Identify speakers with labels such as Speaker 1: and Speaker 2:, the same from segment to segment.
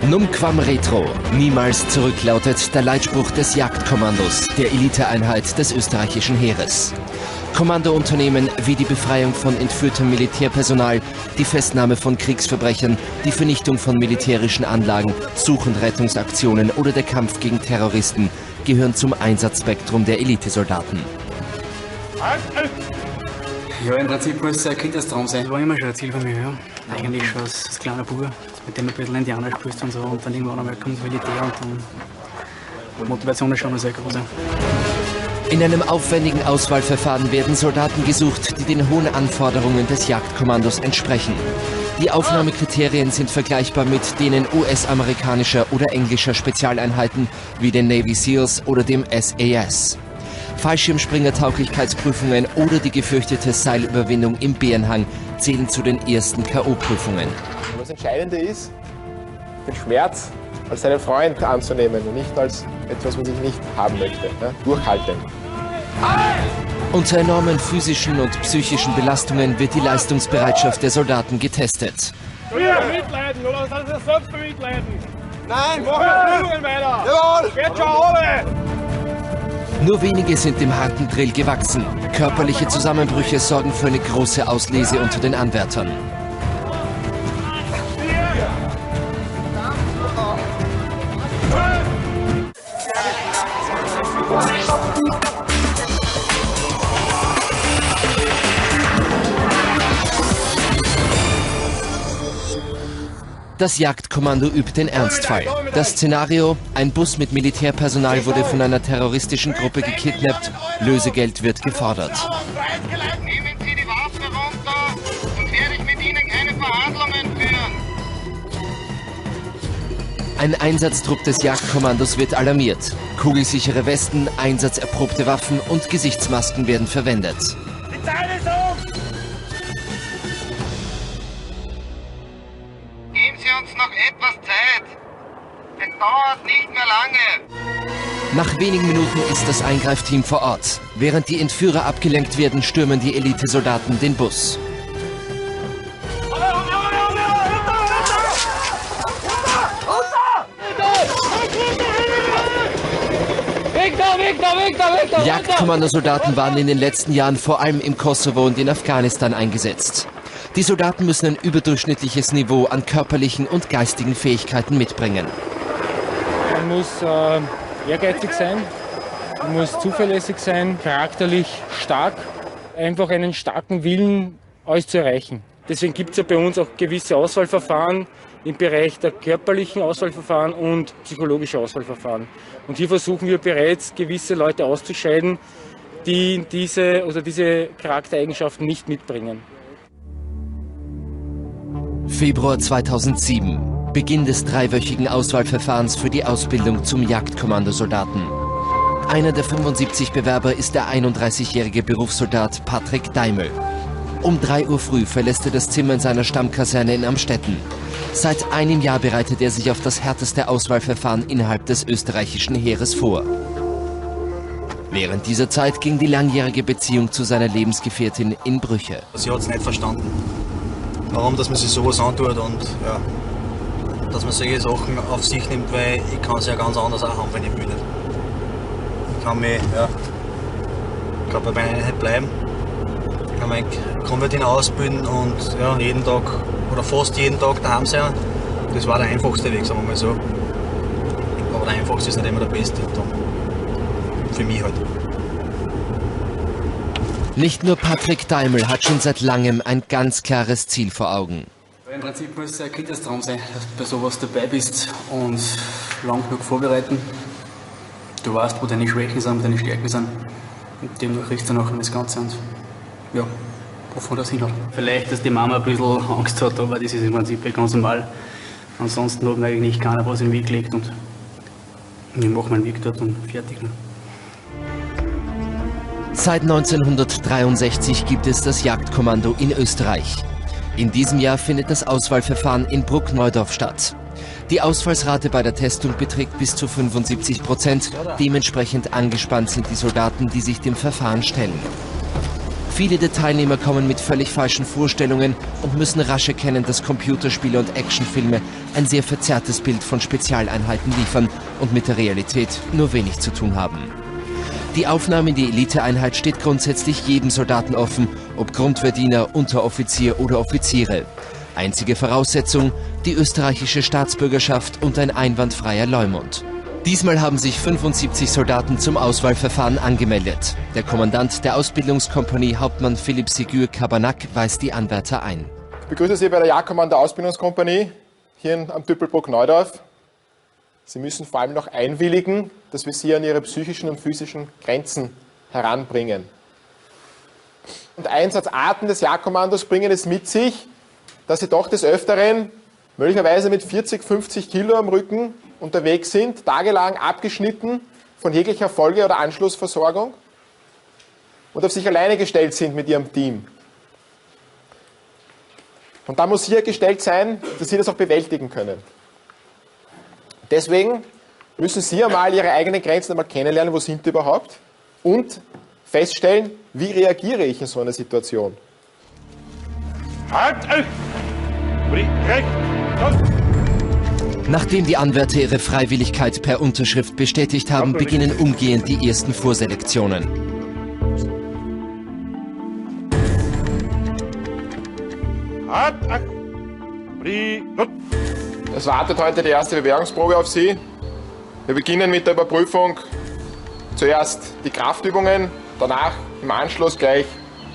Speaker 1: Numquam Retro, niemals zurück lautet der Leitspruch des Jagdkommandos, der Eliteeinheit des österreichischen Heeres. Kommandounternehmen wie die Befreiung von entführtem Militärpersonal, die Festnahme von Kriegsverbrechern, die Vernichtung von militärischen Anlagen, Such- und Rettungsaktionen oder der Kampf gegen Terroristen gehören zum Einsatzspektrum der Elitesoldaten.
Speaker 2: Ja, im Prinzip muss es ein Kindertraum sein. Das war immer schon ein Ziel von mir, ja. Eigentlich schon als kleiner Bub, mit dem ein bisschen Indianer spielst und so. Und dann irgendwann einmal kommt das Militär und dann die Motivation ist schon mal sehr groß.
Speaker 1: In einem aufwendigen Auswahlverfahren werden Soldaten gesucht, die den hohen Anforderungen des Jagdkommandos entsprechen. Die Aufnahmekriterien sind vergleichbar mit denen US-amerikanischer oder englischer Spezialeinheiten wie den Navy Seals oder dem SAS. Fallschirmspringer-Tauglichkeitsprüfungen oder die gefürchtete Seilüberwindung im Bärenhang zählen zu den ersten K.O.-Prüfungen.
Speaker 3: Das Entscheidende ist, den Schmerz als seinen Freund anzunehmen und nicht als etwas, was ich nicht haben möchte. Ja? Durchhalten.
Speaker 1: Unter enormen physischen und psychischen Belastungen wird die Leistungsbereitschaft der Soldaten getestet.
Speaker 4: Wir mitleiden, oder was heißt das selbst bemitleiden?
Speaker 3: Nein,
Speaker 4: machen wir Übungen weiter!
Speaker 3: Jawohl!
Speaker 4: Geht schon alle!
Speaker 1: Nur wenige sind dem harten Drill gewachsen. Körperliche Zusammenbrüche sorgen für eine große Auslese unter den Anwärtern. Das Jagdkommando übt den Ernstfall. Das Szenario: ein Bus mit Militärpersonal wurde von einer terroristischen Gruppe gekidnappt. Lösegeld wird gefordert.
Speaker 5: Nehmen Sie die Waffe runter und werde ich mit Ihnen keine Verhandlungen führen.
Speaker 1: Ein Einsatztrupp des Jagdkommandos wird alarmiert. Kugelsichere Westen, einsatzerprobte Waffen und Gesichtsmasken werden verwendet.
Speaker 4: Die Zeit ist um!
Speaker 5: Geben Sie uns noch etwas Zeit. Es dauert nicht mehr lange.
Speaker 1: Nach wenigen Minuten ist das Eingreifteam vor Ort. Während die Entführer abgelenkt werden, stürmen die Elitesoldaten den Bus. Jagdkommandosoldaten waren in den letzten Jahren vor allem im Kosovo und in Afghanistan eingesetzt. Die Soldaten müssen ein überdurchschnittliches Niveau an körperlichen und geistigen Fähigkeiten mitbringen.
Speaker 6: Man muss ehrgeizig sein, man muss zuverlässig sein, charakterlich stark, einfach einen starken Willen, alles zu erreichen. Deswegen gibt es ja bei uns auch gewisse Auswahlverfahren im Bereich der körperlichen Auswahlverfahren und psychologische Auswahlverfahren. Und hier versuchen wir bereits, gewisse Leute auszuscheiden, die diese Charaktereigenschaften nicht mitbringen.
Speaker 1: Februar 2007. Beginn des dreiwöchigen Auswahlverfahrens für die Ausbildung zum Jagdkommandosoldaten. Einer der 75 Bewerber ist der 31-jährige Berufssoldat Patrick Daimel. Um 3 Uhr früh verlässt er das Zimmer in seiner Stammkaserne in Amstetten. Seit einem Jahr bereitet er sich auf das härteste Auswahlverfahren innerhalb des österreichischen Heeres vor. Während dieser Zeit ging die langjährige Beziehung zu seiner Lebensgefährtin in Brüche.
Speaker 7: Sie hat es nicht verstanden, warum dass man sich sowas antut und ja, dass man solche Sachen auf sich nimmt, weil ich kann es ja ganz anders auch haben, wenn ich will. Ich kann mich, ich kann bei meiner Einheit bleiben, ich kann meinen Konvertin ausbilden und ja, jeden Tag oder fast jeden Tag daheim sein. Das war der einfachste Weg, sagen wir mal so. Aber der einfachste ist nicht immer der beste. Für mich halt.
Speaker 1: Nicht nur Patrick Daimel hat schon seit langem ein ganz klares Ziel vor Augen.
Speaker 2: Im Prinzip muss es ein Kindertraum sein, dass du bei sowas dabei bist und lang genug vorbereiten. Du weißt, wo deine Schwächen sind, wo deine Stärken sind. Und demnach kriegst du nachher das Ganze und ja, wovon das hin hat. Vielleicht, dass die Mama ein bisschen Angst hat, aber das ist im Prinzip ganz normal. Ansonsten hat mir eigentlich keiner was im Weg gelegt und ich mache meinen Weg dort und fertig.
Speaker 1: Seit 1963 gibt es das Jagdkommando in Österreich. In diesem Jahr findet das Auswahlverfahren in Bruckneudorf statt. Die Ausfallsrate bei der Testung beträgt bis zu 75%. Dementsprechend angespannt sind die Soldaten, die sich dem Verfahren stellen. Viele der Teilnehmer kommen mit völlig falschen Vorstellungen und müssen rasch erkennen, dass Computerspiele und Actionfilme ein sehr verzerrtes Bild von Spezialeinheiten liefern und mit der Realität nur wenig zu tun haben. Die Aufnahme in die Eliteeinheit steht grundsätzlich jedem Soldaten offen, ob Grundwehrdiener, Unteroffizier oder Offiziere. Einzige Voraussetzung, die österreichische Staatsbürgerschaft und ein einwandfreier Leumund. Diesmal haben sich 75 Soldaten zum Auswahlverfahren angemeldet. Der Kommandant der Ausbildungskompanie, Hauptmann Philipp Sigur-Kabanak, weist die Anwärter ein.
Speaker 3: Ich begrüße Sie bei der Jagdkommando Ausbildungskompanie hier am Tüppelbruck-Neudorf. Sie müssen vor allem noch einwilligen, dass wir Sie an Ihre psychischen und physischen Grenzen heranbringen. Und Einsatzarten des Jagdkommandos bringen es mit sich, dass Sie doch des Öfteren möglicherweise mit 40, 50 Kilo am Rücken unterwegs sind, tagelang abgeschnitten von jeglicher Folge- oder Anschlussversorgung und auf sich alleine gestellt sind mit Ihrem Team. Und da muss sichergestellt sein, dass Sie das auch bewältigen können. Deswegen müssen Sie einmal Ihre eigenen Grenzen einmal kennenlernen, wo sind die überhaupt, und feststellen, wie reagiere ich in so einer Situation.
Speaker 4: Halt! Recht!
Speaker 1: Nachdem die Anwärter ihre Freiwilligkeit per Unterschrift bestätigt haben, beginnen umgehend die ersten Vorselektionen.
Speaker 4: Halt!
Speaker 3: Es wartet heute die erste Bewährungsprobe auf Sie. Wir beginnen mit der Überprüfung. Zuerst die Kraftübungen, danach im Anschluss gleich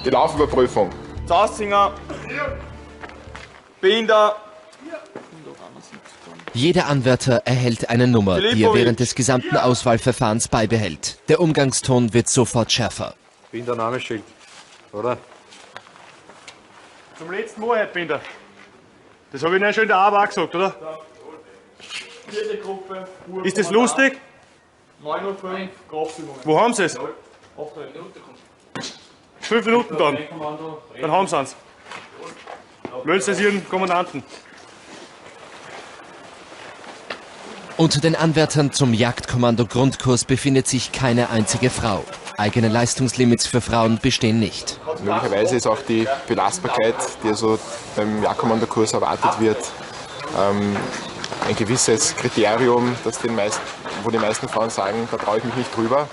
Speaker 3: die Laufüberprüfung.
Speaker 4: Zausinger! Binder!
Speaker 1: Jeder Anwärter erhält eine Nummer, die er während des gesamten Auswahlverfahrens beibehält. Der Umgangston wird sofort schärfer.
Speaker 8: Binder Namensschild, oder?
Speaker 4: Zum letzten Mal heute, Binder. Das habe ich Ihnen schon in der Arbeit auch gesagt, oder? Vierte Gruppe. Ist das lustig? 9:05 Kraftübungen. Wo haben Sie es? 5 Minuten dann. Dann haben Sie es. Melden Sie es Ihren Kommandanten.
Speaker 1: Unter den Anwärtern zum Jagdkommando-Grundkurs befindet sich keine einzige Frau. Eigene Leistungslimits für Frauen bestehen nicht.
Speaker 3: Möglicherweise ist auch die Belastbarkeit, die also beim Jagdkommandokurs erwartet wird, ein gewisses Kriterium, das wo die meisten Frauen sagen, da traue ich mich nicht drüber.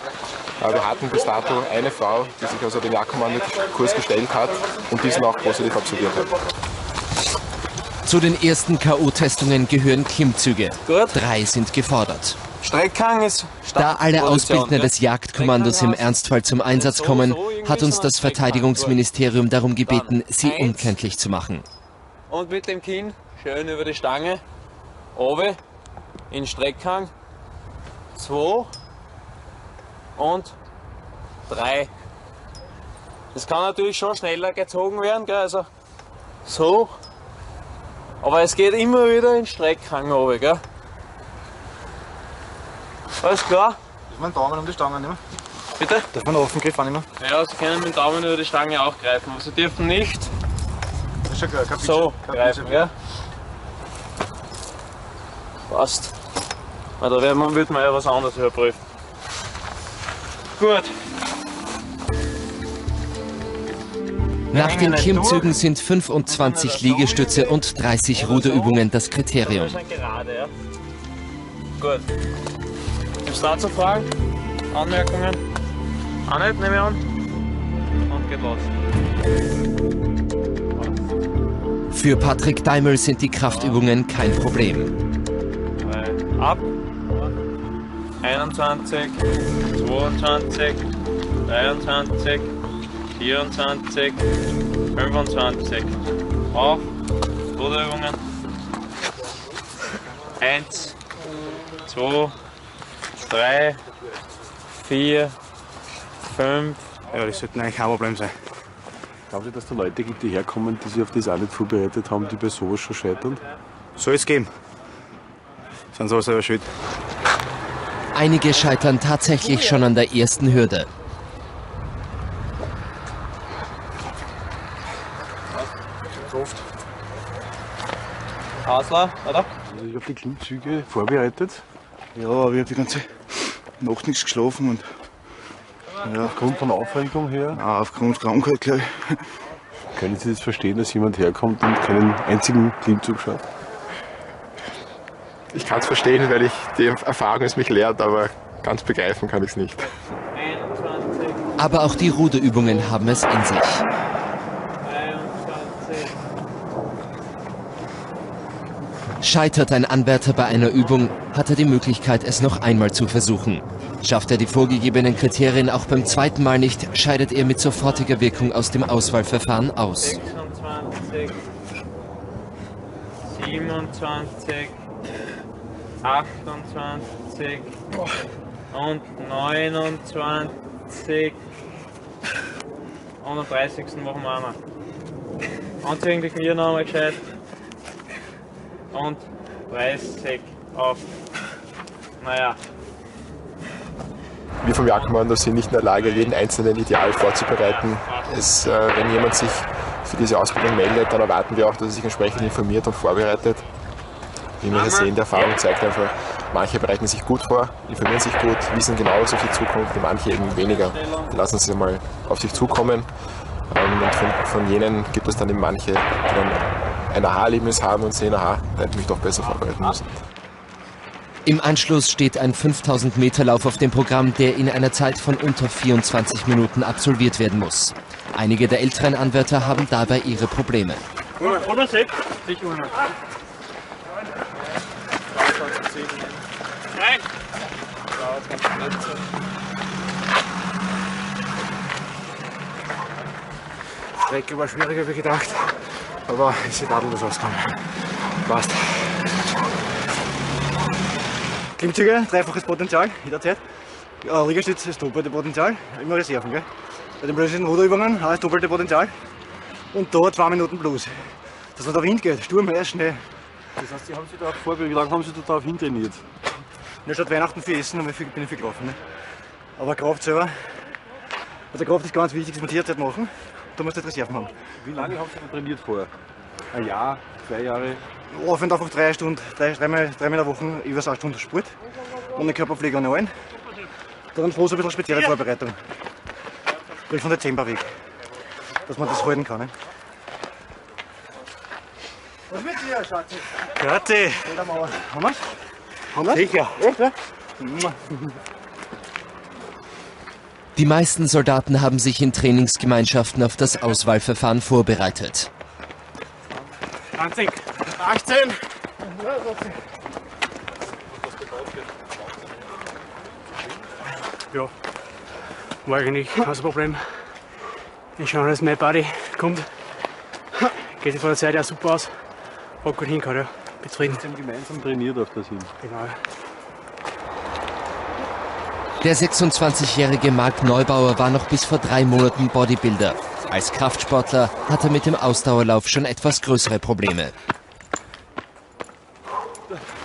Speaker 3: Wir hatten bis dato eine Frau, die sich also den Jagdkommandokurs gestellt hat und diesen auch positiv absolviert hat.
Speaker 1: Zu den ersten K.O.-Testungen gehören Klimmzüge. 3 sind gefordert.
Speaker 8: Streckhang ist
Speaker 1: Da alle Ausbildner des Jagdkommandos im Ernstfall zum Einsatz kommen, hat uns das Verteidigungsministerium darum gebeten, sie unkenntlich zu machen.
Speaker 8: Und mit dem Kinn schön über die Stange, oben in Streckhang, 2 und 3. Das kann natürlich schon schneller gezogen werden, gell? Also so. Aber es geht immer wieder in Streckhang oben, gell? Alles klar?
Speaker 7: Darf man den Daumen um die Stange nehmen?
Speaker 8: Bitte?
Speaker 7: Darf man den Offengriff annehmen?
Speaker 8: Ja, Sie können mit dem Daumen über die Stange auch greifen, aber Sie dürfen nicht
Speaker 7: Das ist schon klar,
Speaker 8: so greifen, ja? Passt. Na, da wird man ja was anderes überprüfen. Gut.
Speaker 1: Nach den Klimmzügen sind 25 Liegestütze und 30 Ruderübungen das Kriterium.
Speaker 8: Gerade, ja? Gut. Gibt es dazu Fragen? Anmerkungen? Auch nicht, nehme ich an. Und geht los.
Speaker 1: Für Patrick Daimel sind die Kraftübungen kein Problem.
Speaker 8: Ab. 21, 22, 23, 24, 25. Auf. Ruderübungen. 1, 2, 3, 4, 5.
Speaker 7: Ja, das sollte eigentlich kein Problem sein.
Speaker 9: Glauben Sie, dass da Leute gibt, die herkommen, die sich auf das auch nicht vorbereitet haben, die bei sowas schon scheitern?
Speaker 7: Soll es geben. Sind sie aber selber schuld.
Speaker 1: Einige scheitern tatsächlich schon an der ersten Hürde.
Speaker 8: Hasler, oder?
Speaker 9: Also ich habe die Klimmzüge vorbereitet.
Speaker 7: Ja, aber ich habe die ganze Nacht nichts geschlafen und
Speaker 9: Ja. Aufgrund von Aufregung her?
Speaker 10: Ja, aufgrund Krankheit, glaube ich.
Speaker 9: Können Sie das verstehen, dass jemand herkommt und keinen einzigen Klimmzug schaut?
Speaker 3: Ich kann es verstehen, weil die Erfahrung es mich lehrt, aber ganz begreifen kann ich es nicht.
Speaker 1: Aber auch die Ruderübungen haben es in sich. Scheitert ein Anwärter bei einer Übung, hat er die Möglichkeit, es noch einmal zu versuchen. Schafft er die vorgegebenen Kriterien auch beim zweiten Mal nicht, scheidet er mit sofortiger Wirkung aus dem Auswahlverfahren aus.
Speaker 8: 26, 27, 28 und 29 und am 30. machen wir einmal. Anziehen die Knie noch einmal gescheit und 30 auf. Naja.
Speaker 3: Wir vom Jagdkommando sind nicht in der Lage, jeden Einzelnen ideal vorzubereiten. Wenn jemand sich für diese Ausbildung meldet, dann erwarten wir auch, dass er sich entsprechend informiert und vorbereitet. Wie wir hier sehen, die Erfahrung zeigt einfach, manche bereiten sich gut vor, informieren sich gut, wissen genau, was auf sie zukommt, und manche eben weniger. Die lassen sie mal auf sich zukommen. Und von jenen gibt es dann eben manche, die dann ein Aha-Erlebnis haben und sehen, aha, da hätte ich mich doch besser vorbereiten müssen.
Speaker 1: Im Anschluss steht ein 5000 Meter Lauf auf dem Programm, der in einer Zeit von unter 24 Minuten absolviert werden muss. Einige der älteren Anwärter haben dabei ihre Probleme.
Speaker 10: Die Strecke war schwieriger wie gedacht, aber es ist tadellos ausgegangen. Passt. Klimmzüge, dreifaches Potenzial, jederzeit. Liegestütz, das doppelte Potenzial, immer Reserven. Gell? Bei den blöden Ruderübungen auch das doppelte Potenzial. Und da 2 Minuten plus. Dass wenn der Wind geht, Sturm, Schnee.
Speaker 9: Das heißt, Sie haben sich darauf vorbereitet. Wie lange haben Sie darauf hintrainiert?
Speaker 10: Ja, statt Weihnachten für Essen bin ich viel gelaufen. Ne? Aber Kraft selber, also Kraft ist ganz wichtig, das muss man jederzeit machen. Da musst du Reserven haben.
Speaker 9: Wie lange haben Sie denn trainiert vorher? Ein Jahr, 2 Jahre?
Speaker 10: Aufwand einfach 3 Stunden, dreimal in der Woche über 6 Stunden Sport. Ohne Körperpflege und allen. Dann bloß ein bisschen spezielle Vorbereitung. Sprich von Dezember weg. Dass man das halten kann. Ne? Was mit dir, Schatzi? Grüezi! Haben wir's? Haben wir's? Sicher. Echt, ja?
Speaker 1: Die meisten Soldaten haben sich in Trainingsgemeinschaften auf das Auswahlverfahren vorbereitet.
Speaker 10: 20, 18.
Speaker 2: Ja, war eigentlich kein Problem. Ich schaue, dass mein Buddy kommt. Geht von der Seite auch super aus. Hat gut hingehauen, ja. Betrieben.
Speaker 9: Sie haben gemeinsam trainiert auf das hin.
Speaker 2: Genau.
Speaker 1: Der 26-jährige Marc Neubauer war noch bis vor 3 Monaten Bodybuilder. Als Kraftsportler hat er mit dem Ausdauerlauf schon etwas größere Probleme.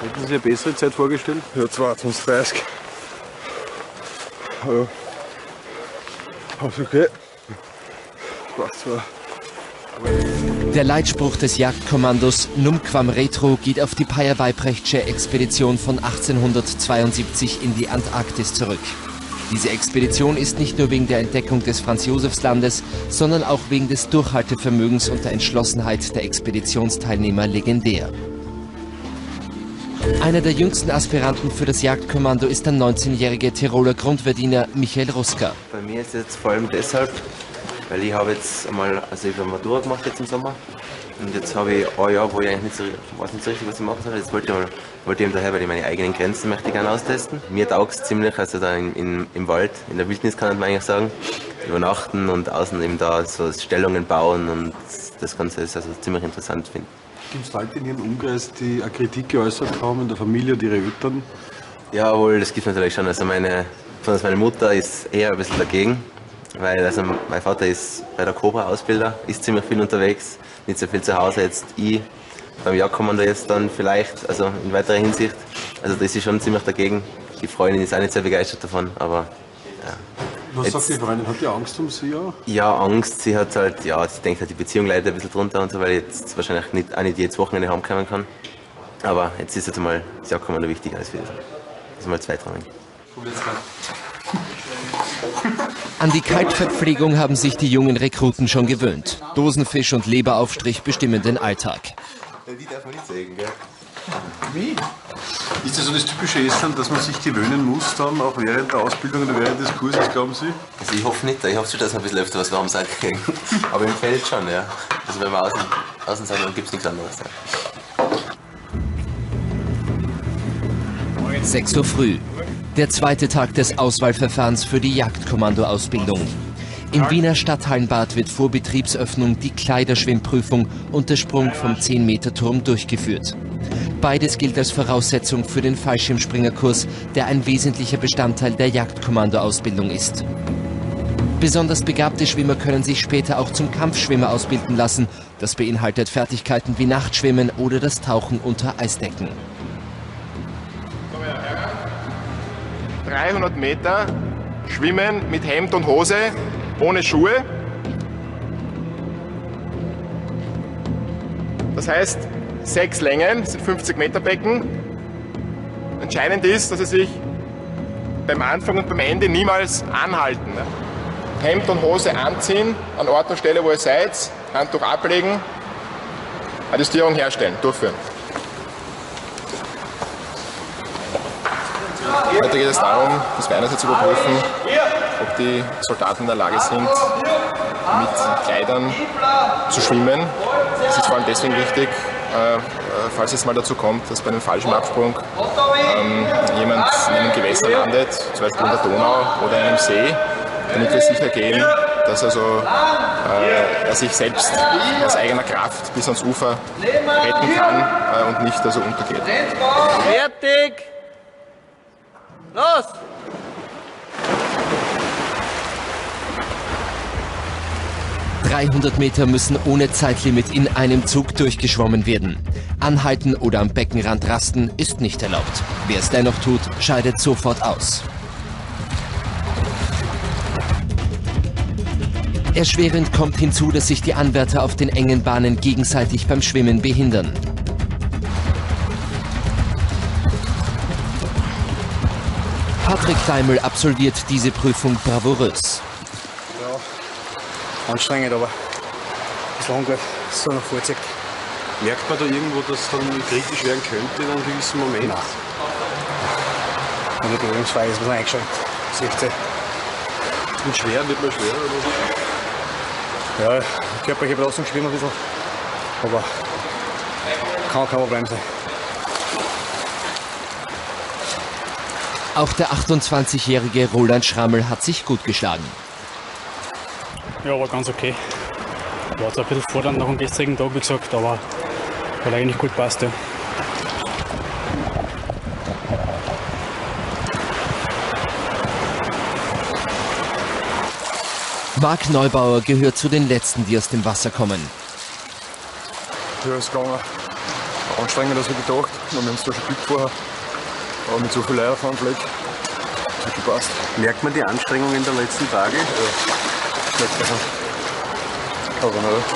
Speaker 9: Hätten Sie eine bessere Zeit vorgestellt?
Speaker 10: Ja, 22:30. Ja. Alles okay. Passt zwar.
Speaker 1: Der Leitspruch des Jagdkommandos Num quam retro geht auf die Peyer-Weibrechtsche Expedition von 1872 in die Antarktis zurück. Diese Expedition ist nicht nur wegen der Entdeckung des Franz-Josefs-Landes, sondern auch wegen des Durchhaltevermögens und der Entschlossenheit der Expeditionsteilnehmer legendär. Einer der jüngsten Aspiranten für das Jagdkommando ist der 19-jährige Tiroler Grundverdiener Michael Ruska.
Speaker 11: Bei mir ist es jetzt vor allem deshalb, weil ich habe jetzt einmal, also ich habe Matura gemacht jetzt im Sommer und jetzt habe ich ein Jahr, wo ich eigentlich nicht so richtig, was ich machen soll. Jetzt wollte ich eben daher, weil ich meine eigenen Grenzen möchte gerne austesten. Mir taugt es ziemlich, also da im Wald, in der Wildnis kann man eigentlich sagen, übernachten und außen eben da so Stellungen bauen und das Ganze ist also ziemlich interessant, finde ich.
Speaker 9: Gibt es Leute in Ihrem Umkreis, die eine Kritik geäußert haben, in der Familie und Ihre Eltern?
Speaker 11: Jawohl, das gibt es natürlich schon. Also meine Mutter ist eher ein bisschen dagegen, weil also mein Vater ist bei der Cobra Ausbilder, ist ziemlich viel unterwegs, nicht so viel zu Hause. Jetzt ich beim Jagdkommando jetzt dann vielleicht, also in weiterer Hinsicht. Also da ist sie schon ziemlich dagegen. Die Freundin ist auch nicht sehr begeistert davon, aber ja.
Speaker 9: Was sagt die Freundin? Hat die Angst um Sie auch?
Speaker 11: Ja, Angst. Sie hat halt, ja, sie denkt halt, die Beziehung leidet ein bisschen drunter und so, weil ich jetzt wahrscheinlich auch nicht jedes Wochenende heimkommen kann. Aber jetzt ist jetzt einmal das Jagdkommando wichtiger als wir. Das ist mal zweitrangig.
Speaker 1: An die Kaltverpflegung haben sich die jungen Rekruten schon gewöhnt. Dosenfisch und Leberaufstrich bestimmen den Alltag.
Speaker 11: Die darf man nicht sagen, gell?
Speaker 9: Wie? Ist das so das typische Essen, dass man sich gewöhnen muss, dann auch während der Ausbildung oder während des Kurses, glauben Sie?
Speaker 11: Also ich hoffe nicht, ich hoffe schon, dass wir ein bisschen öfter was warm sagen kriegen. Aber im Feld schon, ja. Also wenn wir außen sind, dann gibt es nichts anderes.
Speaker 1: Ja. 6 Uhr früh. Der zweite Tag des Auswahlverfahrens für die Jagdkommandoausbildung. Im Wiener Stadthallenbad wird vor Betriebsöffnung die Kleiderschwimmprüfung und der Sprung vom 10-Meter-Turm durchgeführt. Beides gilt als Voraussetzung für den Fallschirmspringerkurs, der ein wesentlicher Bestandteil der Jagdkommandoausbildung ist. Besonders begabte Schwimmer können sich später auch zum Kampfschwimmer ausbilden lassen. Das beinhaltet Fertigkeiten wie Nachtschwimmen oder das Tauchen unter Eisdecken.
Speaker 3: 300 Meter schwimmen mit Hemd und Hose, ohne Schuhe. Das heißt, 6 Längen, das sind 50 Meter Becken. Entscheidend ist, dass Sie sich beim Anfang und beim Ende niemals anhalten. Hemd und Hose anziehen, an Ort und Stelle, wo ihr seid, Handtuch ablegen, Adjustierung herstellen, durchführen. Heute geht es darum, das einerseits zu überprüfen, ob die Soldaten in der Lage sind, mit Kleidern zu schwimmen. Das ist vor allem deswegen wichtig, falls es mal dazu kommt, dass bei einem Fallschirmabsprung jemand in einem Gewässer landet, zum Beispiel in der Donau oder in einem See, damit wir sicher gehen, dass also er sich selbst aus eigener Kraft bis ans Ufer retten kann und nicht also untergeht.
Speaker 8: Fertig! Los!
Speaker 1: ...300 Meter müssen ohne Zeitlimit in einem Zug durchgeschwommen werden. Anhalten oder am Beckenrand rasten ist nicht erlaubt. Wer es dennoch tut, scheidet sofort aus. Erschwerend kommt hinzu, dass sich die Anwärter auf den engen Bahnen gegenseitig beim Schwimmen behindern. Patrick Daimel absolviert diese Prüfung bravourös.
Speaker 10: Ja, anstrengend, aber das lang geht, so noch vorzieht.
Speaker 9: Merkt man da irgendwo, dass es dann kritisch werden könnte in einem gewissen Moment?
Speaker 10: Nein. Und die Bewegungsfrei ist ein bisschen eingeschränkt. 16.
Speaker 9: Und schwer, wird man schwerer oder so?
Speaker 10: Ja, körperliche Belastung spüren ein bisschen. Aber kann kein Problem sein.
Speaker 1: Auch der 28-jährige Roland Schrammel hat sich gut geschlagen.
Speaker 2: Ja, war ganz okay. War zwar ein bisschen fordernd nach dem gestrigen Tag, wie gesagt, aber hat eigentlich gut gepasst. Ja.
Speaker 1: Marc Neubauer gehört zu den Letzten, die aus dem Wasser kommen.
Speaker 3: Ja, es ist gegangen. Anstrengender als ich gedacht. Wir haben es da schon geübt vorher. Aber mit so viel Leid auf einem Fleck, das hat gepasst.
Speaker 9: Merkt man die Anstrengungen der letzten Tage?
Speaker 3: Ja, schmeckt davon. Aber nicht.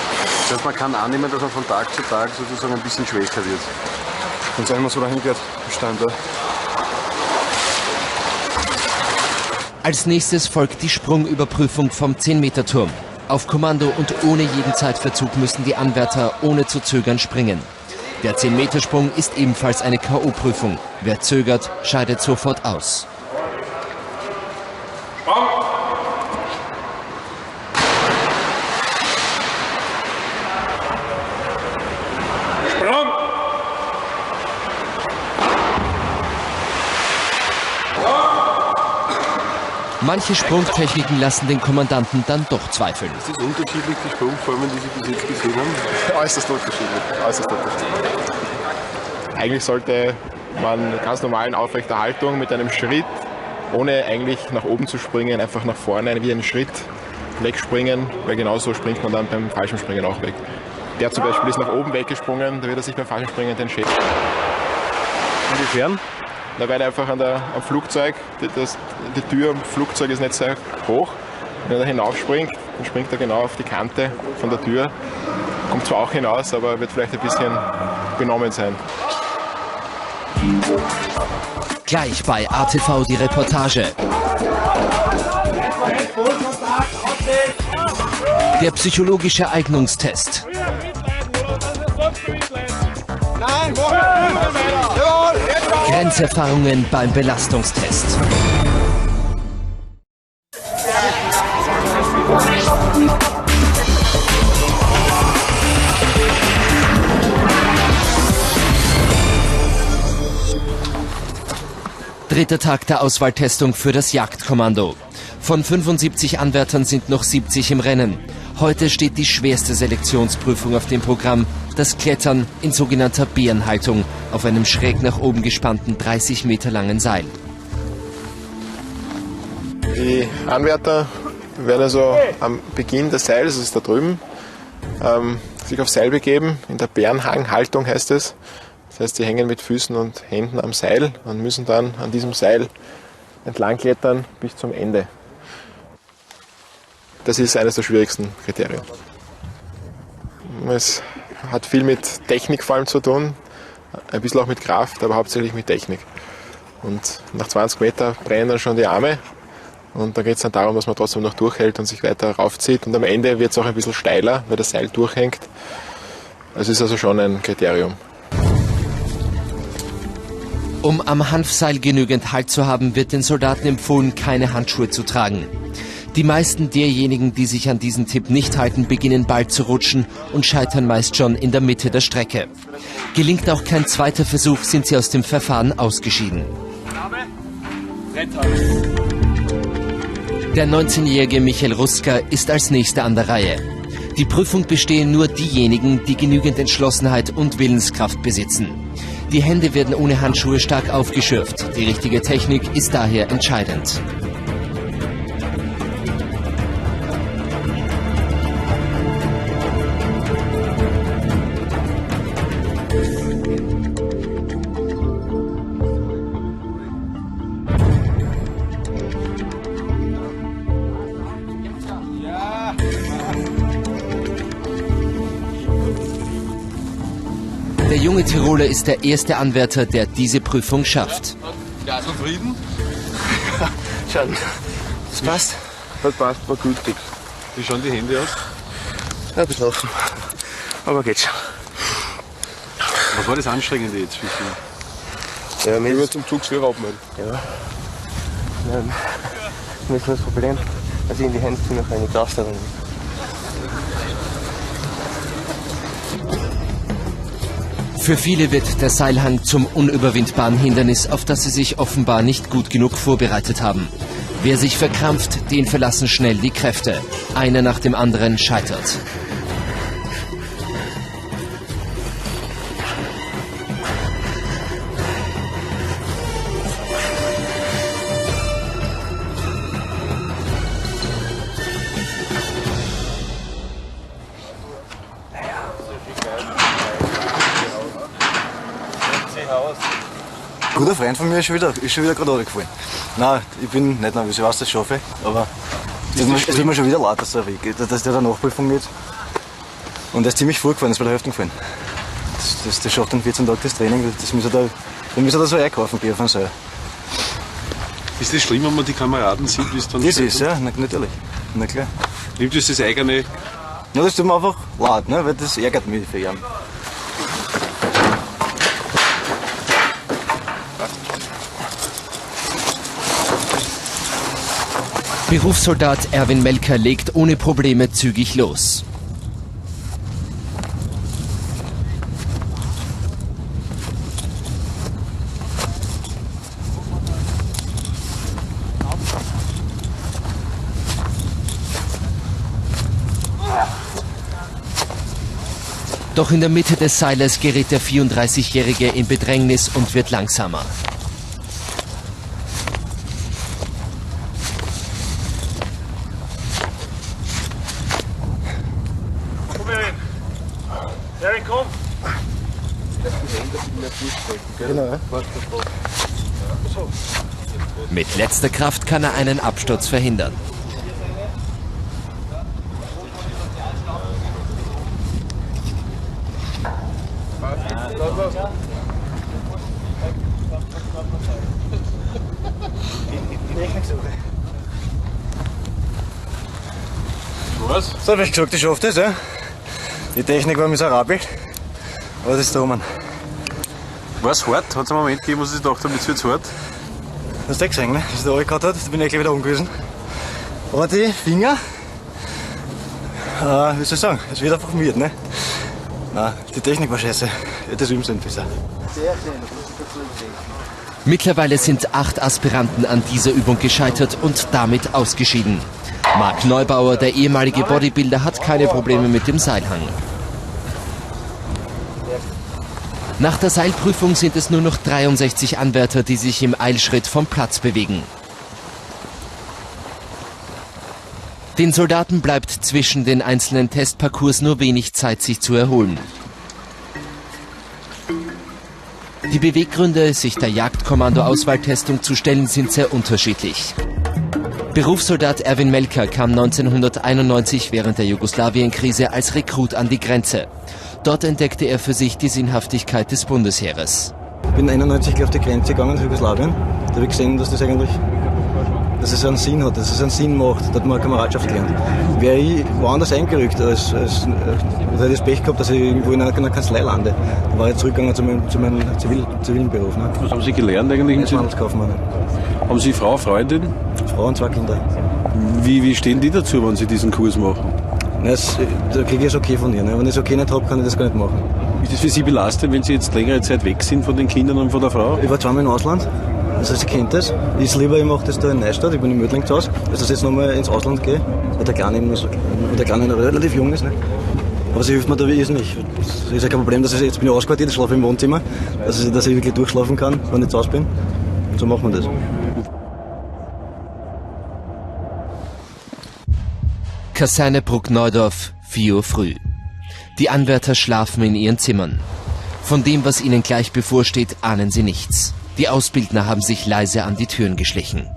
Speaker 9: Das heißt, man kann annehmen, dass man von Tag zu Tag sozusagen ein bisschen schwächer wird.
Speaker 3: Wenn es einmal so dahin geht, Stand da.
Speaker 1: Als nächstes folgt die Sprungüberprüfung vom 10-Meter-Turm. Auf Kommando und ohne jeden Zeitverzug müssen die Anwärter ohne zu zögern springen. Der 10-Meter-Sprung ist ebenfalls eine K.O.-Prüfung. Wer zögert, scheidet sofort aus. Manche Sprungtechniken lassen den Kommandanten dann doch zweifeln.
Speaker 9: Ist das unterschiedlich, die Sprungformen, die Sie bis jetzt gesehen haben?
Speaker 3: Äußerst unterschiedlich. Äußerst unterschiedlich. Eigentlich sollte man ganz normal in aufrechter Haltung mit einem Schritt, ohne eigentlich nach oben zu springen, einfach nach vorne wie einen Schritt wegspringen, weil genauso springt man dann beim Fallschirmspringen auch weg. Der zum Beispiel ist nach oben weggesprungen, da wird er sich beim Fallschirmspringen den Schädel.
Speaker 9: Inwiefern?
Speaker 3: Na, weil einfach am Flugzeug, die Tür am Flugzeug ist nicht sehr hoch. Wenn er da hinaufspringt, dann springt er genau auf die Kante von der Tür. Kommt zwar auch hinaus, aber wird vielleicht ein bisschen benommen sein.
Speaker 1: Gleich bei ATV die Reportage. Der psychologische Eignungstest. Grenzerfahrungen beim Belastungstest. Dritter Tag der Auswahltestung für das Jagdkommando. Von 75 Anwärtern sind noch 70 im Rennen. Heute steht die schwerste Selektionsprüfung auf dem Programm, das Klettern in sogenannter Bärenhaltung auf einem schräg nach oben gespannten 30 Meter langen Seil.
Speaker 3: Die Anwärter werden also am Beginn des Seils, das ist da drüben, sich aufs Seil begeben. In der Bärenhanghaltung heißt es. Das heißt, sie hängen mit Füßen und Händen am Seil und müssen dann an diesem Seil entlang klettern bis zum Ende. Das ist eines der schwierigsten Kriterien. Es hat viel mit Technik vor allem zu tun, ein bisschen auch mit Kraft, aber hauptsächlich mit Technik. Und nach 20 Meter brennen dann schon die Arme und da geht es dann darum, dass man trotzdem noch durchhält und sich weiter raufzieht. Und am Ende wird es auch ein bisschen steiler, weil das Seil durchhängt. Es ist also schon ein Kriterium.
Speaker 1: Um am Hanfseil genügend Halt zu haben, wird den Soldaten empfohlen, keine Handschuhe zu tragen. Die meisten derjenigen, die sich an diesen Tipp nicht halten, beginnen bald zu rutschen und scheitern meist schon in der Mitte der Strecke. Gelingt auch kein zweiter Versuch, sind sie aus dem Verfahren ausgeschieden. Der 19-jährige Michael Ruska ist als nächster an der Reihe. Die Prüfung bestehen nur diejenigen, die genügend Entschlossenheit und Willenskraft besitzen. Die Hände werden ohne Handschuhe stark aufgeschürft. Die richtige Technik ist daher entscheidend. Der junge Tiroler ist der erste Anwärter, der diese Prüfung schafft.
Speaker 9: Ja, zufrieden?
Speaker 10: Schon. Das passt.
Speaker 9: Das passt, war gültig. Wie schauen die Hände aus?
Speaker 10: Ja, ein bisschen offen. Aber geht schon.
Speaker 9: Was war das Anstrengende jetzt für Sie?
Speaker 10: Ja, mir
Speaker 9: zum Zugsführer abmelden.
Speaker 10: Ja. Das ist das Problem, dass ich in die Hände noch eine Kraft habe.
Speaker 1: Für viele wird der Seilhang zum unüberwindbaren Hindernis, auf das sie sich offenbar nicht gut genug vorbereitet haben. Wer sich verkrampft, den verlassen schnell die Kräfte. Einer nach dem anderen scheitert.
Speaker 10: Ein guter Freund von mir ist schon wieder gerade runtergefallen. Nein, ich bin nicht nervös, ich weiß, das schaffe ich, aber es wird mir schon wieder leid, dass der da Nachprüfung geht. Und der ist ziemlich vorgefallen, ist bei der Hälfte gefallen. Das schafft dann 14 Tage das Training, das muss er da so einkaufen, Bier von Seil.
Speaker 9: Ist das schlimm, wenn man die Kameraden sieht, wie es dann
Speaker 10: Das ist, ja, natürlich. Na klar.
Speaker 9: Nimmt das eigene?
Speaker 10: Ja, das tut mir einfach leid, ne, weil das ärgert mich für ihn.
Speaker 1: Berufssoldat Erwin Melker legt ohne Probleme zügig los. Doch in der Mitte des Seilers gerät der 34-Jährige in Bedrängnis und wird langsamer.
Speaker 4: Erwin, komm!
Speaker 1: Mit letzter Kraft kann er einen Absturz verhindern.
Speaker 4: Was?
Speaker 10: So, wie gesagt, ich schaffe das, ja. Die Technik war miserabel, aber das ist der Roman.
Speaker 9: War es hart? Hat es einen Moment gegeben, wo Sie sich gedacht haben, jetzt wird es hart?
Speaker 10: Das hast du gesehen, ne? Dass ich da angehört hat, da bin ich gleich wieder umgewesen. Aber die Finger, wie soll ich sagen, es wird einfach müde, ne? Nein, die Technik war scheiße. Das üben sie besser.
Speaker 1: Mittlerweile sind 8 Aspiranten an dieser Übung gescheitert und damit ausgeschieden. Marc Neubauer, der ehemalige Bodybuilder, hat keine Probleme mit dem Seilhang. Nach der Seilprüfung sind es nur noch 63 Anwärter, die sich im Eilschritt vom Platz bewegen. Den Soldaten bleibt zwischen den einzelnen Testparcours nur wenig Zeit, sich zu erholen. Die Beweggründe, sich der Jagdkommando-Auswahltestung zu stellen, sind sehr unterschiedlich. Berufssoldat Erwin Melker kam 1991 während der Jugoslawienkrise als Rekrut an die Grenze. Dort entdeckte er für sich die Sinnhaftigkeit des Bundesheeres.
Speaker 10: Ich bin 1991 auf die Grenze gegangen in Jugoslawien. Da habe ich gesehen, dass das eigentlich, dass es einen Sinn hat, dass es einen Sinn macht. Da hat man Kameradschaft gelernt. Wäre ich woanders eingerückt, oder hätte ich das Pech gehabt, dass ich irgendwo in einer Kanzlei lande. Da war ich zurückgegangen zu meinem zivilen Beruf. Ne?
Speaker 9: Was haben Sie gelernt eigentlich?
Speaker 10: Als Handelskaufmann.
Speaker 9: Haben Sie Frau, Freundin?
Speaker 10: Frau und 2 Kinder.
Speaker 9: Wie stehen die dazu, wenn Sie diesen Kurs machen?
Speaker 10: Da kriege ich das Okay von ihr. Ne? Wenn ich das Okay nicht habe, kann ich das gar nicht machen.
Speaker 9: Ist das für Sie belastend, wenn Sie jetzt längere Zeit weg sind von den Kindern und von der Frau?
Speaker 10: Ich war 2-mal im Ausland. Das heißt, ich kenne das. Ich mache das da in Neustadt, ich bin in Mödling zu Hause. Also, dass ich jetzt nochmal ins Ausland gehe, weil der Kleine relativ jung ist. Ne? Aber sie hilft mir da wesentlich. Es ist ja kein Problem, dass jetzt bin ich ausquartiert, ich schlafe im Wohnzimmer, dass ich wirklich durchschlafen kann, wenn ich zu Hause bin. Und so macht man das.
Speaker 1: Kaserne Bruckneudorf, 4 Uhr früh. Die Anwärter schlafen in ihren Zimmern. Von dem, was ihnen gleich bevorsteht, ahnen sie nichts. Die Ausbildner haben sich leise an die Türen geschlichen.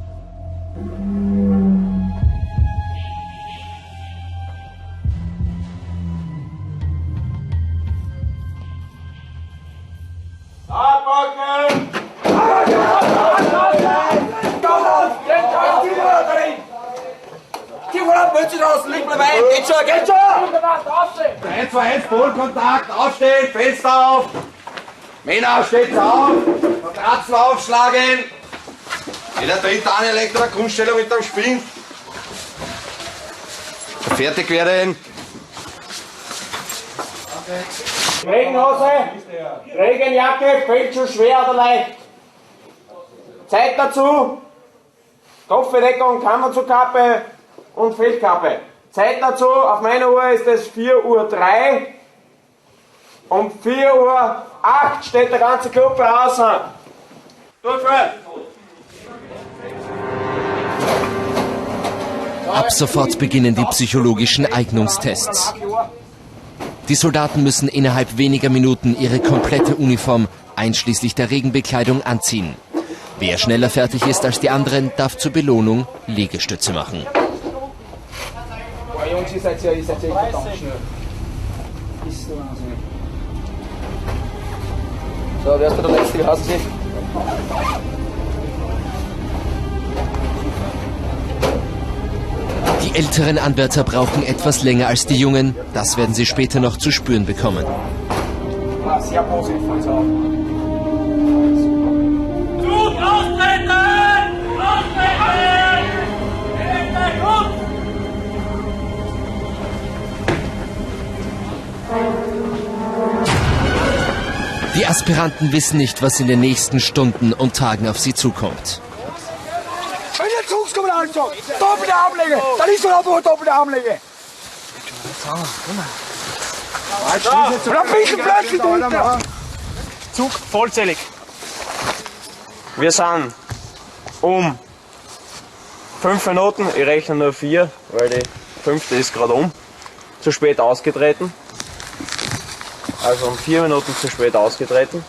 Speaker 12: Geht schon! 3, 2, 1, Vollkontakt, aufstehen, Fenster auf! Männer, steht auf! Matratzen aufschlagen! Jeder dritte an, legt eine Grundstellung mit dem Spinn. Fertig werden!
Speaker 13: Regenhose, Regenjacke, Feldschuh schwer oder leicht. Zeit dazu, Kopfbedeckung, Kammerzukappe und Feldkappe. Zeit dazu, auf meiner Uhr ist es 4:03 Uhr. Um 4:08 Uhr steht der ganze Gruppe außen. Durchführen!
Speaker 1: Ab sofort beginnen die psychologischen Eignungstests. Die Soldaten müssen innerhalb weniger Minuten ihre komplette Uniform, einschließlich der Regenbekleidung, anziehen. Wer schneller fertig ist als die anderen, darf zur Belohnung Liegestütze machen.
Speaker 13: Jungs, ihr seid ja verdammt schnell. So, wer ist der Letzte? Wie heißen Sie?
Speaker 1: Die älteren Anwärter brauchen etwas länger als die Jungen. Das werden sie später noch zu spüren bekommen.
Speaker 13: Sehr positiv von uns auch.
Speaker 12: Zug austreten! Austreten!
Speaker 1: Die Aspiranten wissen nicht, was in den nächsten Stunden und Tagen auf sie zukommt.
Speaker 12: Wenn ihr Zug kommt, also, doppelte Armlänge! Dann ist doch aber doppelte Armlänge! Und ein bisschen plötzlich drunter!
Speaker 13: Zug vollzählig. Wir sind um 5 Minuten, ich rechne nur 4, weil die 5. ist gerade zu spät ausgetreten. Also um 4 Minuten zu spät ausgetreten.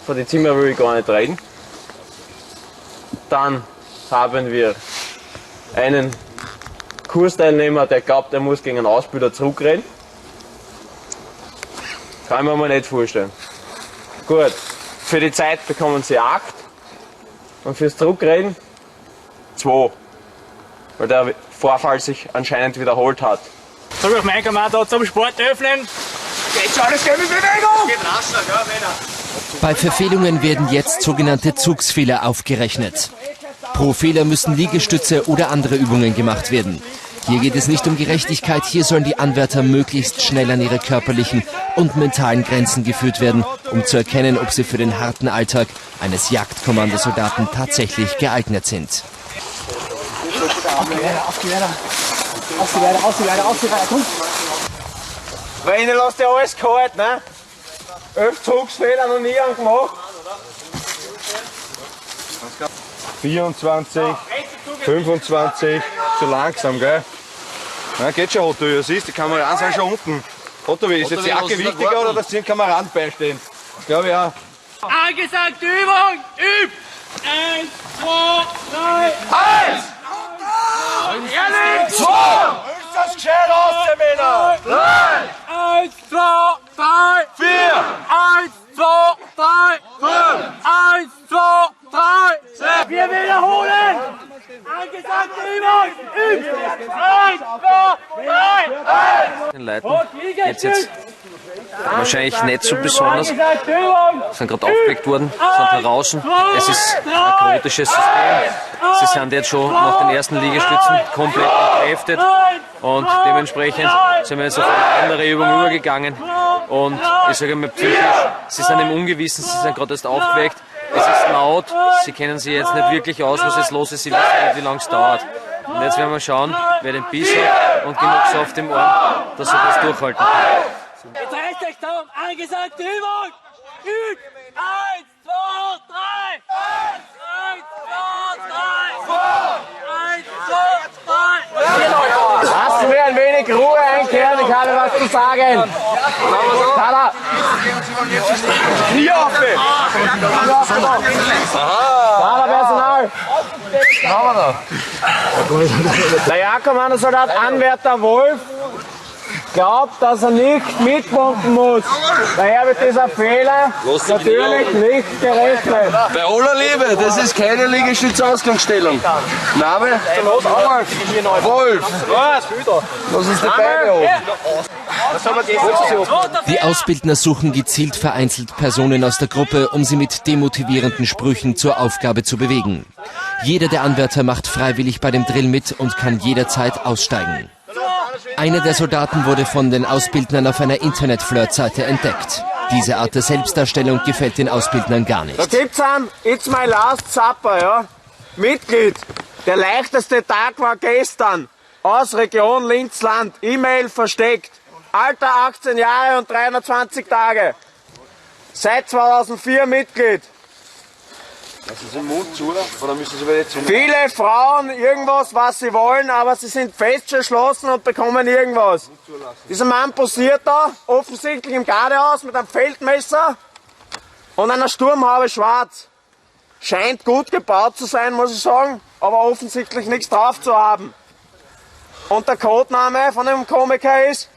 Speaker 13: Von den Zimmern will ich gar nicht reden. Dann haben wir einen Kursteilnehmer, der glaubt, er muss gegen einen Ausbilder zurückrennen. Kann ich mir mal nicht vorstellen. Gut, für die Zeit bekommen sie 8 und fürs Zurückreden 2. weil der Vorfall sich anscheinend wiederholt hat.
Speaker 10: So wie auf mein Kommando zum Sport öffnen. Geht schon alles in Bewegung! Geht rascher, ja, Männer.
Speaker 1: Bei Verfehlungen werden jetzt sogenannte Zugsfehler aufgerechnet. Pro Fehler müssen Liegestütze oder andere Übungen gemacht werden. Hier geht es nicht um Gerechtigkeit, hier sollen die Anwärter möglichst schnell an ihre körperlichen und mentalen Grenzen geführt werden, um zu erkennen, ob sie für den harten Alltag eines Jagdkommandosoldaten tatsächlich geeignet sind.
Speaker 10: Auf die Leiter, komm! Weil Ihnen lasst ja alles kalt, ne? 11 Zugsfehler noch nie gemacht.
Speaker 4: 24, 25, zu langsam, gell? Na, geht schon, Otto, wie du siehst, die Kameraden sind schon unten. Otto, ist jetzt die Jacke wichtiger oder dass 10 Kameraden beistehen? Ich glaube ja.
Speaker 10: Angesagte Übung, übt! 1, 2, 3, 1! Ehrlich! 2! Ist das gescheit aus, Männer! 3! 1, 2, 3, 4! 1, 2, 3, 5! 1, 2, 3, 6! Wir wiederholen! Angesagte Übung! Übt! 1, 2, 3, 1!
Speaker 14: Den Leuten geht's jetzt wahrscheinlich nicht so besonders. Sind gerade aufgeweckt worden, sind heraus. Es ist ein chaotisches System. Sie sind jetzt schon nach den ersten Liegestützen komplett entkräftet und dementsprechend sind wir jetzt auf eine andere Übung übergegangen. Und ich sage mal psychisch, sie sind im Ungewissen, sie sind gerade erst aufgeweckt. Es ist laut, sie kennen sich jetzt nicht wirklich aus, was jetzt los ist, sie wissen nicht, wie lange es dauert. Und jetzt werden wir schauen, wer den Biss hat und genug Saft im Arm, dass er das durchhalten kann.
Speaker 10: Jetzt reißt euch darum, angesagte Übung! Übt! 1, 2, 3! 1, 2, 3! 1, 2, 3! Lassen wir ein wenig Ruhe einkehren, ich habe was zu sagen. Tada! Knie auf! Tada, Personal! Der Jagdkommandosoldat Anwärter Wolf glaubt, dass er nicht mitpumpen muss. Daher wird dieser Fehler natürlich nicht gerechnet.
Speaker 12: Bei aller Liebe, das ist keine Liegestützausgangsstellung. Name? Wolf. Was ist der Beine hoch?
Speaker 1: Die Ausbildner suchen gezielt vereinzelt Personen aus der Gruppe, um sie mit demotivierenden Sprüchen zur Aufgabe zu bewegen. Jeder der Anwärter macht freiwillig bei dem Drill mit und kann jederzeit aussteigen. Einer der Soldaten wurde von den Ausbildnern auf einer Internet-Flirt-Seite entdeckt. Diese Art der Selbstdarstellung gefällt den Ausbildnern gar nicht.
Speaker 10: Da gibt's einen It's My Last Supper, ja? Mitglied. Der leichteste Tag war gestern. Aus Region Linz-Land. E-Mail versteckt. Alter 18 Jahre und 320 Tage. Seit 2004 Mitglied.
Speaker 4: Lassen Sie den Mund zu, oder müssen Sie wieder jetzt
Speaker 10: Viele Frauen irgendwas, was sie wollen, aber sie sind festgeschlossen und bekommen irgendwas. Dieser Mann posiert da, offensichtlich im Gardehaus mit einem Feldmesser und einer Sturmhaube schwarz. Scheint gut gebaut zu sein, muss ich sagen, aber offensichtlich nichts drauf zu haben. Und der Codename von dem Komiker ist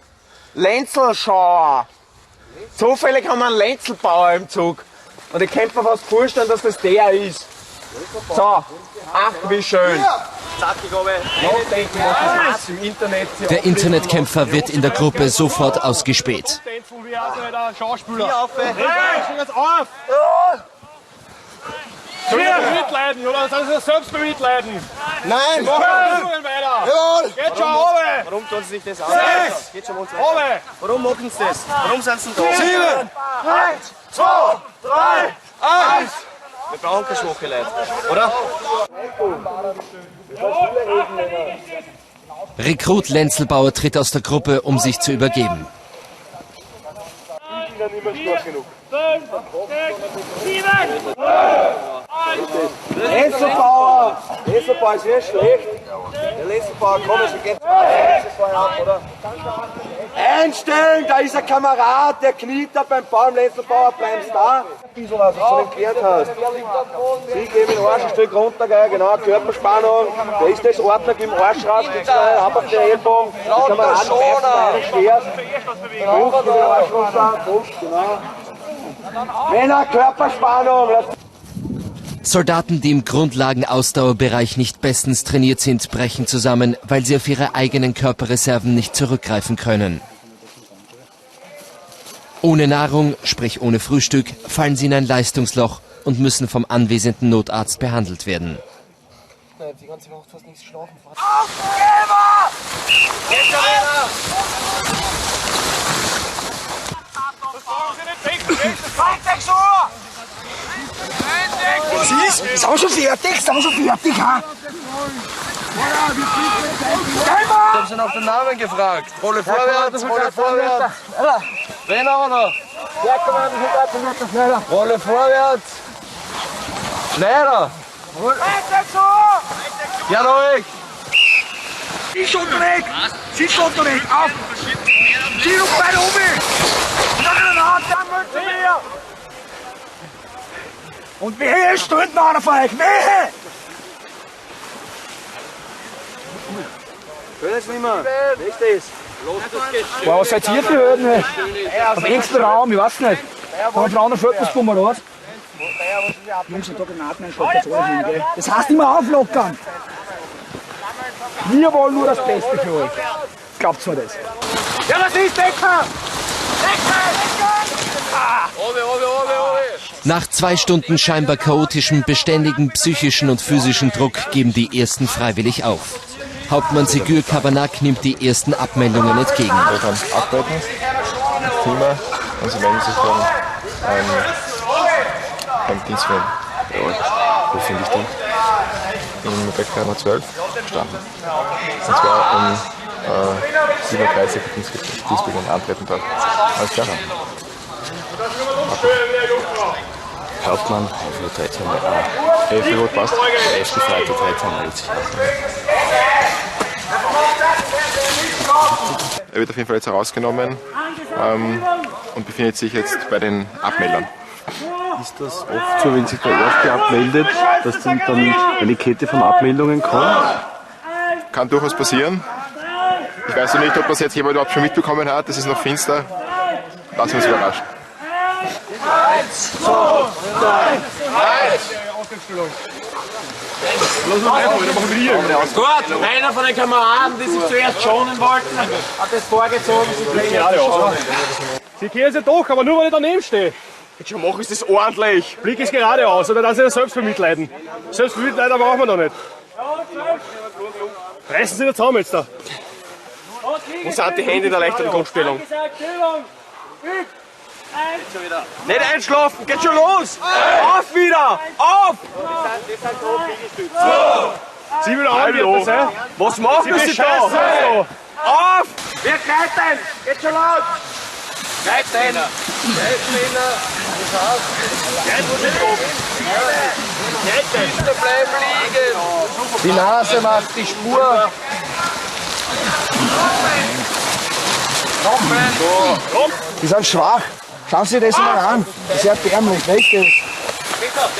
Speaker 10: Lenzelschauer. Zufällig haben wir einen Lenzelbauer im Zug. Und ich könnte mir fast vorstellen, dass das der ist. So, ach wie schön.
Speaker 1: Der Internetkämpfer wird in der Gruppe sofort ausgespäht.
Speaker 4: Mitleiden, oder? Sollen Sie das selbst bemitleiden?
Speaker 12: Nein!
Speaker 4: Jawohl! Geht schon, Owe!
Speaker 13: Warum tun Sie sich das an?
Speaker 4: 6!
Speaker 13: Geht schon um uns.
Speaker 4: Owe!
Speaker 13: Warum machen Sie das? Warum sind Sie da?
Speaker 12: 7!
Speaker 4: 1, 2, 3, 1!
Speaker 13: Wir brauchen keine schwache Leute, oder?
Speaker 1: Rekrut Lenzelbauer tritt aus der Gruppe, um sich zu übergeben.
Speaker 10: 5, 6, 7!
Speaker 12: Lenzelbauer! Lenzelbauer ist sehr schlecht. Der Lenzelbauer kommt, es geht oder? Einstellen, da ist ein Kamerad, der kniet da beim Baum. Lenzelbauer, bleibst da. Bis was du schon erklärt hast. Sie geben den Arsch ein Stück runter, gell? Genau, Körperspannung. Da ist das Ordner im Arsch raus, jetzt ab auf den Ellbogen. Die Kameraden bleiben beide schwer. Ruft den Arsch runter, genau. Männer, Körperspannung.
Speaker 1: Soldaten, die im Grundlagen-Ausdauerbereich nicht bestens trainiert sind, brechen zusammen, weil sie auf ihre eigenen Körperreserven nicht zurückgreifen können. Ohne Nahrung, sprich ohne Frühstück, fallen sie in ein Leistungsloch und müssen vom anwesenden Notarzt behandelt werden.
Speaker 15: Die ganze Nacht fast nichts schlafen.
Speaker 12: Aufgeber! Jetzt
Speaker 15: Ist auch schon fertig, ha?
Speaker 12: Ich hab sie nach den Namen gefragt. Rolle vorwärts, Rolle vorwärts. Wen haben wir noch? Rolle vorwärts. Schneller. Ja, ruhig.
Speaker 15: Schieß unterwegs! Schieß unterwegs! Auf! Schieß auf beide um! Und wehe, es steht noch einer von euch! Wehe!
Speaker 12: Hör das nicht mehr. Richtig.
Speaker 15: Wow, was seid ihr für Hürden? Am engsten Raum, ich weiß nicht. Von der Frau noch Viertelsbummer raus. Jungs, da Granaten ein, gell? Das heißt immer auflockern. Wir wollen nur das Beste für euch. Glaubt's mir das? Ja, was ist Decker?
Speaker 1: Nach 2 Stunden scheinbar chaotischem, beständigen psychischen und physischen Druck geben die ersten freiwillig auf. Hauptmann Sigur Kabanak nimmt die ersten Abmeldungen entgegen.
Speaker 3: Wir können abmelden, das Thema, und sie melden sich dann beim Dienstwillen. Ja, wo finde ich den? Im Bäckerkammer 12. Verstanden. Und zwar um 7:30 Uhr Dienstbeginn antreten dort. Alles klar?
Speaker 16: Hauptmann,
Speaker 3: 11 Uhr passt.
Speaker 16: 11. Freitag 13:90.
Speaker 3: Er wird auf jeden Fall jetzt herausgenommen und befindet sich jetzt bei den Abmeldern.
Speaker 16: Ist das oft so, wenn sich der Erste abmeldet, dass dann eine Kette von Abmeldungen kommt?
Speaker 3: Kann durchaus passieren. Ich weiß noch nicht, ob das jetzt jemand überhaupt schon mitbekommen hat. Das ist noch finster. Lassen wir uns überraschen.
Speaker 12: 1, 2, 3, 1.
Speaker 8: Gut, einer von den Kameraden, die sich zuerst schonen wollten, hat das vorgezogen.
Speaker 10: Sie kehren sie doch, aber nur weil ich daneben stehe. Jetzt schon machen Sie das ordentlich. Blick ist geradeaus, oder dann Sie das selbst bemitleiden. Selbstbemitleiden brauchen wir noch nicht. Reißen Sie nicht zusammen jetzt da. Wo sind die Hände in der leichteren Grundstellung? Nicht einschlafen, geht schon los! Auf wieder! Auf! Sie will auch sein. Was machen Sie da? Auf! Wir gleiten! Geht schon los! Gleiten!
Speaker 12: Bleiben liegen! Die Nase macht die Spur!
Speaker 15: Die sind schwach. Schauen Sie das mal an. Das ist erbärmlich, richtig.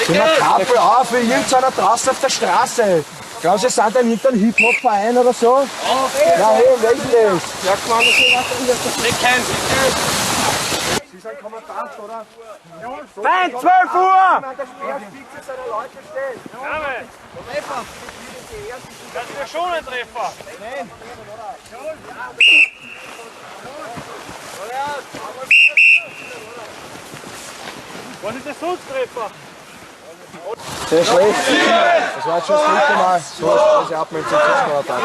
Speaker 15: Sie haben Kabel auf, wie irgendeiner draußen auf der Straße. Glauben Sie, sind da in irgendeinem Hip-Hop-Verein oder so? Ja, hey, welchen das? Ja, klar, Sie sind Kommandant, oder? Nein, 12 Uhr!
Speaker 10: Das ist ja schon ein Treffer. Nein. Was ist der Schutztreffer?
Speaker 15: Sehr schlecht. Das war jetzt schon das 3. Mal, so dass ich abmelden zum Schutzkommandant.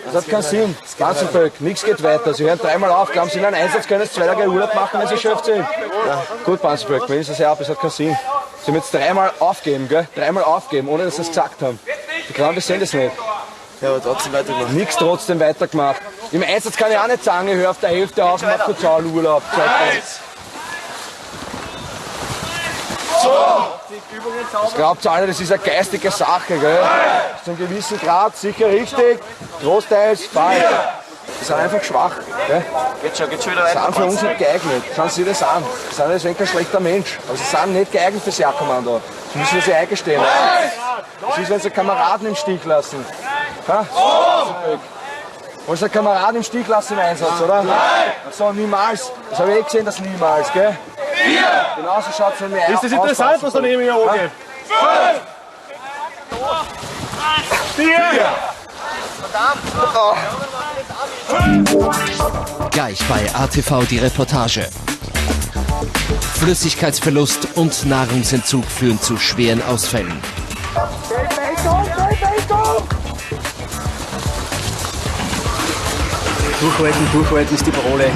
Speaker 15: Das hat keinen Sinn. Panzerböck, nichts geht weiter. Sie hören 3-mal auf. Glauben Sie, in einem Einsatz können Sie 2 Tage Urlaub machen, wenn Sie schöpft sind? Ja. Gut, Panzerböck, melden Sie sich ab, es hat keinen Sinn. Sie haben jetzt 3-mal aufgeben, gell? 3-mal aufgeben, ohne dass Sie es gesagt haben. Die Klauen, die sehen das nicht.
Speaker 16: Ja, aber trotzdem weitergemacht.
Speaker 15: Nichts trotzdem weitergemacht. Im Einsatz kann ich auch nicht sagen, ich höre auf der Hälfte auf und mache kurz Urlaub. Das glaubt ihr alle, das ist eine geistige Sache, gell? Bis zu einem gewissen Grad sicher richtig, großteils falsch. Die sind einfach schwach, gell?
Speaker 16: Geht schon wieder weiter.
Speaker 15: Die sind für uns nicht geeignet. Schauen Sie das an. Sie sind deswegen kein schlechter Mensch, aber sie sind nicht geeignet fürs Jagdkommando. Das müssen wir sich eingestehen. Das ist, wenn sie Kameraden im Stich lassen. Ha? Wollen Sie Kameraden im Stich lassen im Einsatz, oder? Nein! So, niemals. Das habe ich gesehen, das niemals, gell? Genauso schaut es von mir aus.
Speaker 10: Ist das interessant, was daneben hier angeht?
Speaker 1: Gleich bei ATV die Reportage. Flüssigkeitsverlust und Nahrungsentzug führen zu schweren Ausfällen.
Speaker 2: Durchhalten, durchhalten ist die Parole.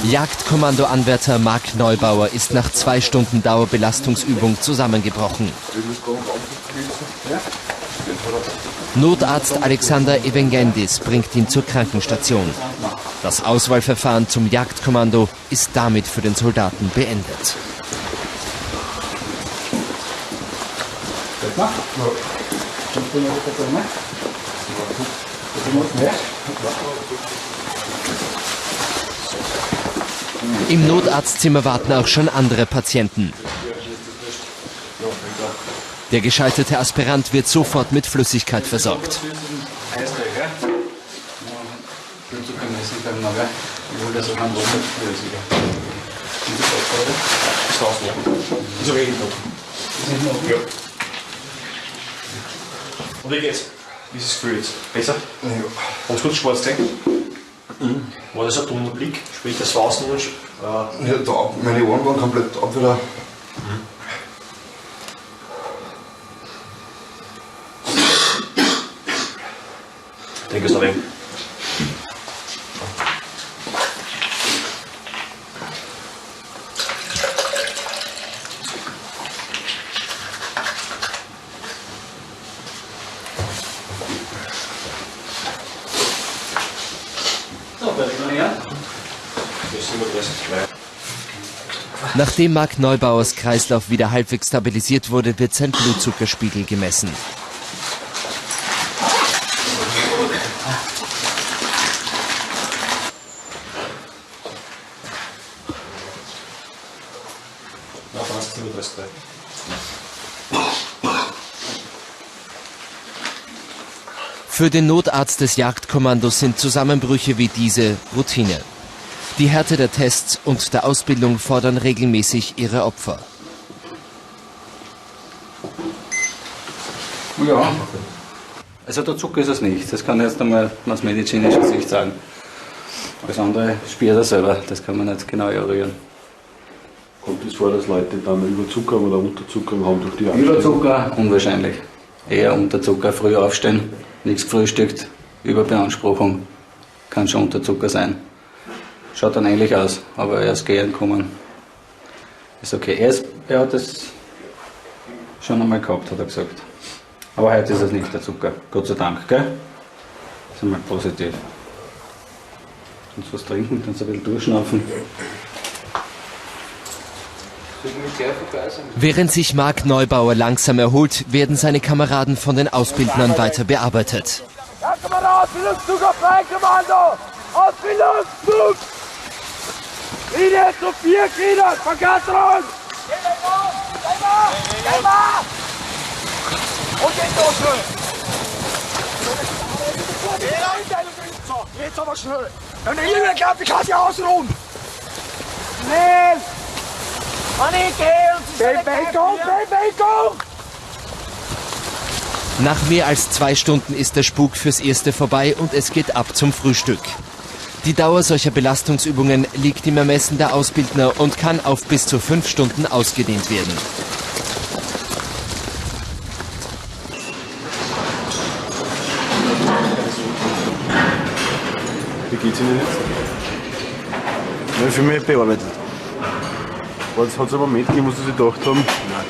Speaker 1: Jagdkommando-Anwärter Marc Neubauer ist nach 2 Stunden Dauerbelastungsübung zusammengebrochen. Notarzt Alexander Evengendis bringt ihn zur Krankenstation. Das Auswahlverfahren zum Jagdkommando ist damit für den Soldaten beendet. Im Notarztzimmer warten auch schon andere Patienten. Der gescheiterte Aspirant wird sofort mit Flüssigkeit versorgt.
Speaker 17: Und wie geht's? Wie ist das Gefühl jetzt? Besser? Ja. Hast du kurz schwarz gesehen? Mhm. War das ein dummer Blick? Sprich das war außen?
Speaker 9: Ja, meine Ohren waren komplett ab wieder.
Speaker 17: Denk es noch weg.
Speaker 1: Nachdem Marc Neubauers Kreislauf wieder halbwegs stabilisiert wurde, wird sein Blutzuckerspiegel gemessen. Für den Notarzt des Jagdkommandos sind Zusammenbrüche wie diese Routine. Die Härte der Tests und der Ausbildung fordern regelmäßig ihre Opfer.
Speaker 2: Ja, also der Zucker ist es nicht. Das kann ich jetzt einmal aus medizinischer Sicht sagen. Alles andere spürt er selber, das kann man nicht genau eruieren.
Speaker 16: Kommt es vor, dass Leute dann Überzuckerung oder Unterzuckerung haben durch die Anstrengung?
Speaker 2: Überzucker? Unwahrscheinlich. Eher Unterzucker, früh aufstehen, nichts gefrühstückt, Überbeanspruchung, kann schon Unterzucker sein. Schaut dann ähnlich aus, aber er ist gehen kommen. Ist okay. Er hat es schon einmal gehabt, hat er gesagt. Aber heute ist es nicht der Zucker. Gott sei Dank, gell? Das ist einmal positiv. Kannst was trinken, kannst ein bisschen durchschnaufen.
Speaker 1: Während sich Marc Neubauer langsam erholt, werden seine Kameraden von den Ausbildnern weiter bearbeitet.
Speaker 18: Ja, Kommando, Ausbildungszug auf Freikommando! Ausbildungszug! Linie zu 4 Gliedern, Verkatterung! Und den Durchschnitt! So, jetzt aber schnell! Wenn ihr nicht glaubt, ich kann sie ausruhen! Schnell! Mann, ich gehe! Bewegung!
Speaker 1: Nach mehr als 2 Stunden ist der Spuk fürs Erste vorbei und es geht ab zum Frühstück. Die Dauer solcher Belastungsübungen liegt im Ermessen der Ausbildner und kann auf bis zu 5 Stunden ausgedehnt werden.
Speaker 16: Wie geht's Ihnen jetzt?
Speaker 10: Ich fühle mich bearbeitet.
Speaker 16: Hat es einen Moment gegeben, wo Sie sich gedacht haben?
Speaker 10: Nein.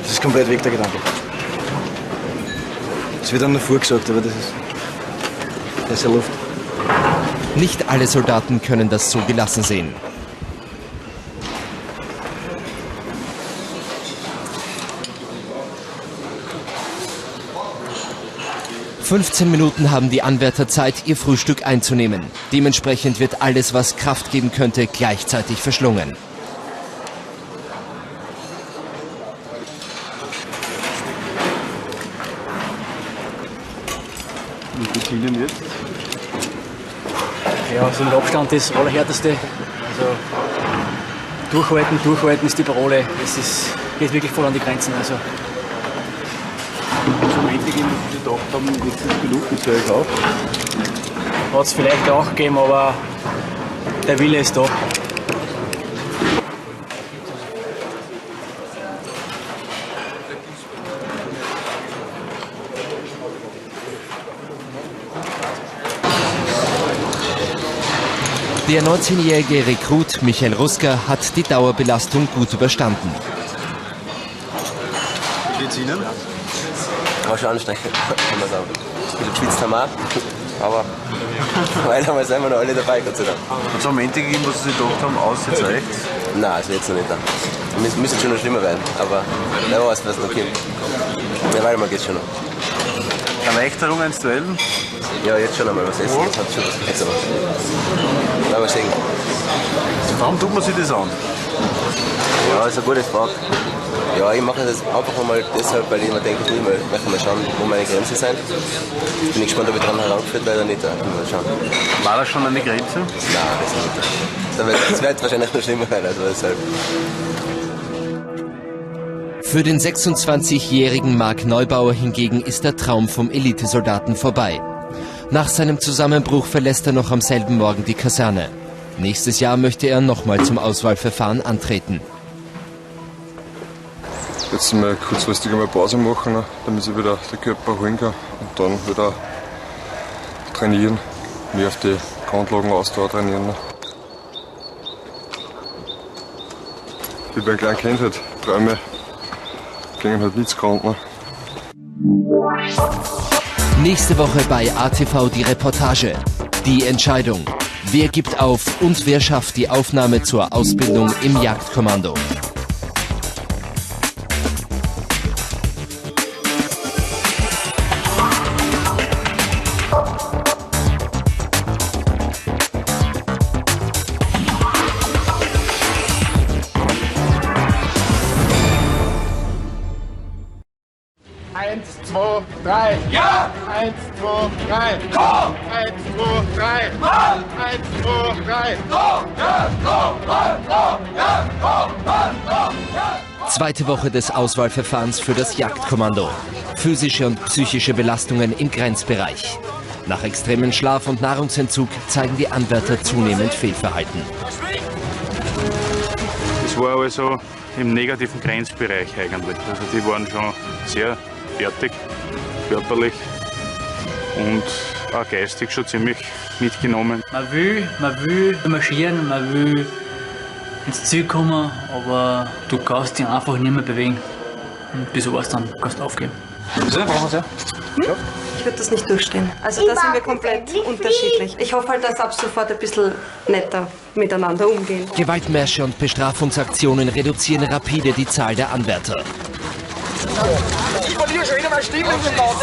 Speaker 10: Das ist komplett weg, der Gedanke. Es wird einem davor gesagt, aber das ist ja Luft.
Speaker 1: Nicht alle Soldaten können das so gelassen sehen. ...15 Minuten haben die Anwärter Zeit, ihr Frühstück einzunehmen. Dementsprechend wird alles, was Kraft geben könnte, gleichzeitig verschlungen.
Speaker 16: Und wie zielen jetzt?
Speaker 2: Ja, so mit Abstand das Allerhärteste. Also durchhalten ist die Parole. Geht wirklich voll an die Grenzen. Also.
Speaker 16: Zum Ende gehen, dass Sie gedacht haben, jetzt ist genug, das höre ich auf.
Speaker 2: Hat es vielleicht auch gegeben, aber der Wille ist da.
Speaker 1: Der 19-jährige Rekrut Michael Ruska hat die Dauerbelastung gut überstanden.
Speaker 9: Wie geht's Ihnen?
Speaker 11: War schon anstrengend, kann man sagen. Ein bisschen geschwitzt haben wir auch, aber weiter sind wir noch alle dabei, Gott sei Dank.
Speaker 9: Hat es am Ende gegeben, was Sie gedacht haben, aus jetzt reicht's?
Speaker 11: Nein, also jetzt noch nicht. Es müsste schon noch schlimmer werden, aber wer weiß, was noch kommt. Ja, weiter mal geht's schon noch.
Speaker 9: Erleichterung ins Duellen?
Speaker 11: Ja, jetzt schon einmal was essen, das hat schon was besser. Mal sehen.
Speaker 9: Warum tut man sich das an?
Speaker 11: Ja, das ist eine gute Frage. Ja, ich mache das einfach mal deshalb, weil ich mir denke, ich möchte mal schauen, wo meine Grenzen sind. Bin ich gespannt, ob ich daran herangeführt werde oder nicht. Mal schauen.
Speaker 9: War das schon eine Grenze?
Speaker 11: Nein, das nicht. Das wird wahrscheinlich noch schlimmer werden, also deshalb.
Speaker 1: Für den 26-jährigen Marc Neubauer hingegen ist der Traum vom Elitesoldaten vorbei. Nach seinem Zusammenbruch verlässt er noch am selben Morgen die Kaserne. Nächstes Jahr möchte er nochmal zum Auswahlverfahren antreten.
Speaker 4: Jetzt mal kurzfristig einmal Pause machen, damit sich wieder der Körper erholen kann und dann wieder trainieren, mehr auf die Grundlagenausdauer trainieren. Wie bei einem kleinen Kind halt, Träume gehen halt nichts Grund.
Speaker 1: Nächste Woche bei ATV die Reportage. Die Entscheidung. Wer gibt auf und wer schafft die Aufnahme zur Ausbildung im Jagdkommando?
Speaker 3: Eins, zwei, drei.
Speaker 18: Ja!
Speaker 3: 1, 2, 3.
Speaker 18: Komm!
Speaker 3: 1, 2, 3.
Speaker 18: Mann!
Speaker 3: 1, 2, 3.
Speaker 1: Zweite Woche des Auswahlverfahrens für das Jagdkommando. Physische und psychische Belastungen im Grenzbereich. Nach extremen Schlaf- und Nahrungsentzug zeigen die Anwärter zunehmend Fehlverhalten.
Speaker 19: Das war also im negativen Grenzbereich eigentlich. Also die waren schon sehr fertig, körperlich und auch geistig schon ziemlich mitgenommen.
Speaker 2: Man will marschieren, man will ins Ziel kommen, aber du kannst dich einfach nicht mehr bewegen. Und bis sowas dann kannst du aufgeben.
Speaker 20: Ich würde das nicht durchstehen. Also da sind wir komplett unterschiedlich. Ich hoffe halt, dass ab sofort ein bisschen netter miteinander umgehen.
Speaker 1: Gewaltmärsche und Bestrafungsaktionen reduzieren rapide die Zahl der Anwärter.
Speaker 18: Ich verliere schon wieder meine Stimme in dem Laut.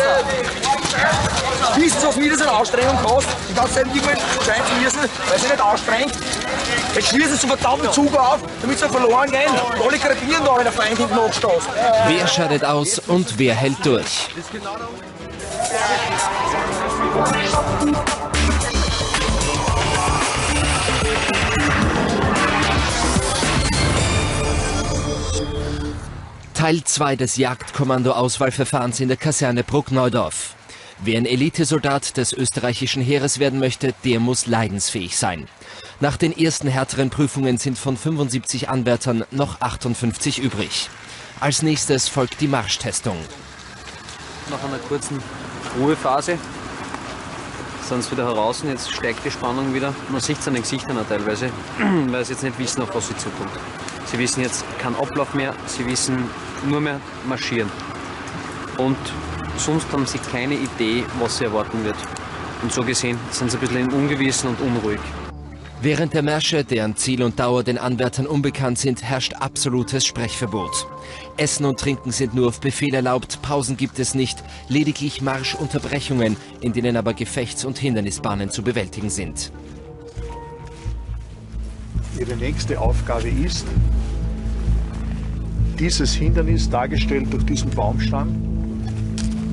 Speaker 18: Wissen Sie, was mir das an Anstrengung kostet? Die ganze Zeit irgendwann Schein zu müssen, weil sie nicht anstrengt. Jetzt schließen sie so verdammten Zug auf, damit sie verloren gehen. Und alle krepieren da, wenn der Feind hinten nachsteht.
Speaker 1: Wer scheidet aus und wer hält durch? Teil 2 des Jagdkommando-Auswahlverfahrens in der Kaserne Bruckneudorf. Wer ein Elitesoldat des österreichischen Heeres werden möchte, der muss leidensfähig sein. Nach den ersten härteren Prüfungen sind von 75 Anwärtern noch 58 übrig. Als nächstes folgt die Marschtestung.
Speaker 14: Nach einer kurzen Ruhephase sind sie wieder heraus. Jetzt steigt die Spannung wieder. Man sieht es an den Gesichtern auch teilweise, weil sie jetzt nicht wissen, auf was sie zukommt. Sie wissen jetzt keinen Ablauf mehr, sie wissen nur mehr marschieren. Und sonst haben sie keine Idee, was sie erwarten wird. Und so gesehen sind sie ein bisschen im Ungewissen und unruhig.
Speaker 1: Während der Märsche, deren Ziel und Dauer den Anwärtern unbekannt sind, herrscht absolutes Sprechverbot. Essen und Trinken sind nur auf Befehl erlaubt, Pausen gibt es nicht, lediglich Marschunterbrechungen, in denen aber Gefechts- und Hindernisbahnen zu bewältigen sind.
Speaker 21: Ihre nächste Aufgabe ist, dieses Hindernis, dargestellt durch diesen Baumstamm,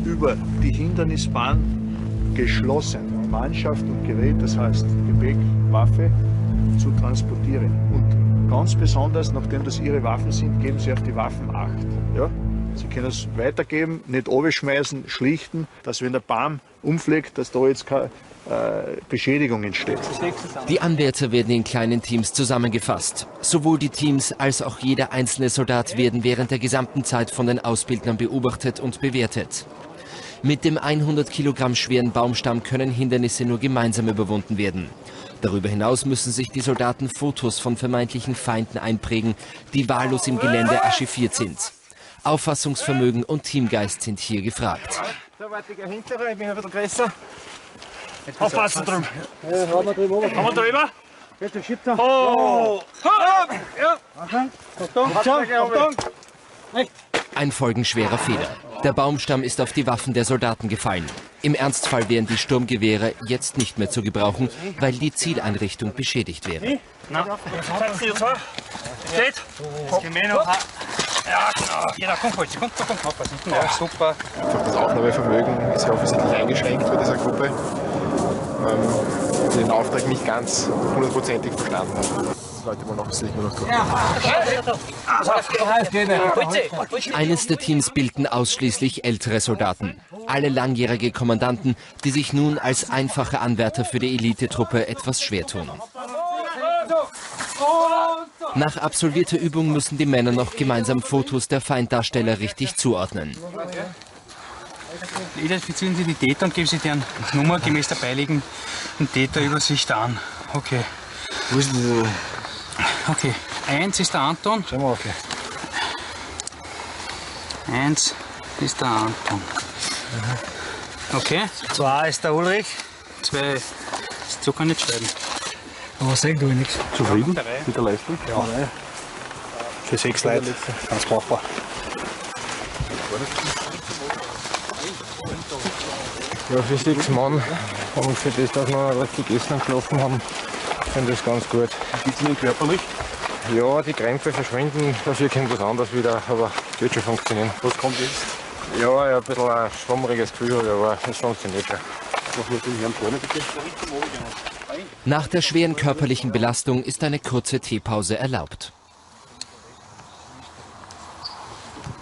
Speaker 21: über die Hindernisbahn geschlossen Mannschaft und Gerät, das heißt Gepäck, Waffe, zu transportieren. Und ganz besonders, nachdem das ihre Waffen sind, geben sie auf die Waffen Acht. Ja? Sie können es weitergeben, nicht runterschmeißen, schlichten, dass wenn der Baum umfliegt, dass da jetzt keine Beschädigung entsteht.
Speaker 1: Die Anwärter werden in kleinen Teams zusammengefasst. Sowohl die Teams als auch jeder einzelne Soldat werden während der gesamten Zeit von den Ausbildnern beobachtet und bewertet. Mit dem 100 Kilogramm schweren Baumstamm können Hindernisse nur gemeinsam überwunden werden. Darüber hinaus müssen sich die Soldaten Fotos von vermeintlichen Feinden einprägen, die wahllos im Gelände archiviert sind. Auffassungsvermögen und Teamgeist sind hier gefragt.
Speaker 10: Da warte ich hinterher, ich bin ein bisschen größer.
Speaker 17: Aufpassen drüben.
Speaker 10: Ja, haben wir drüber.
Speaker 17: Haben wir drüber?
Speaker 10: Bitte, schiebt er.
Speaker 17: Oh!
Speaker 10: Ja. Achtung.
Speaker 1: Ein folgenschwerer Fehler. Der Baumstamm ist auf die Waffen der Soldaten gefallen. Im Ernstfall wären die Sturmgewehre jetzt nicht mehr zu gebrauchen, weil die Zieleinrichtung beschädigt wäre.
Speaker 17: Na, seid ihr zwei? Steht? Das gehen wir noch. Ja, genau. Jeder, komm, aufpassen. Ja, super.
Speaker 3: Einfach das Aufnahmevermögen ist ja offensichtlich eingeschränkt bei dieser Gruppe, die den Auftrag nicht ganz hundertprozentig verstanden hat. Das sollte man noch sicher noch tun.
Speaker 1: Eines der Teams bilden ausschließlich ältere Soldaten. Alle langjährige Kommandanten, die sich nun als einfache Anwärter für die Elitetruppe etwas schwer tun. Nach absolvierter Übung müssen die Männer noch gemeinsam Fotos der Feinddarsteller richtig zuordnen.
Speaker 2: Identifizieren Sie die Täter und geben Sie deren Nummer gemäß der beiliegenden Täterübersicht an. Okay.
Speaker 10: Wo ist denn
Speaker 2: Okay, 1 ist der Anton.
Speaker 10: Schau mal, okay.
Speaker 2: 1 ist der Anton. Okay.
Speaker 10: 2 ist der Ulrich.
Speaker 2: 2. So kann ich nicht schreiben.
Speaker 10: Aber sehen tue ich nichts.
Speaker 21: Zufrieden mit der Leistung?
Speaker 10: Ja. Für 6 Leute ganz brauchbar.
Speaker 15: Ja, für 6 Mann und für das, dass wir was gegessen und geschlafen haben, finde ich das ganz gut.
Speaker 21: Wie geht es Ihnen körperlich?
Speaker 15: Ja, die Krämpfe verschwinden, dafür kommt was anderes wieder, aber es wird schon funktionieren.
Speaker 21: Was kommt jetzt?
Speaker 15: Ja, ein bisschen ein schwammeriges Gefühl, aber es funktioniert ja.
Speaker 21: Noch mit den Herrn vorne, bitte.
Speaker 1: Nach der schweren körperlichen Belastung ist eine kurze Teepause erlaubt.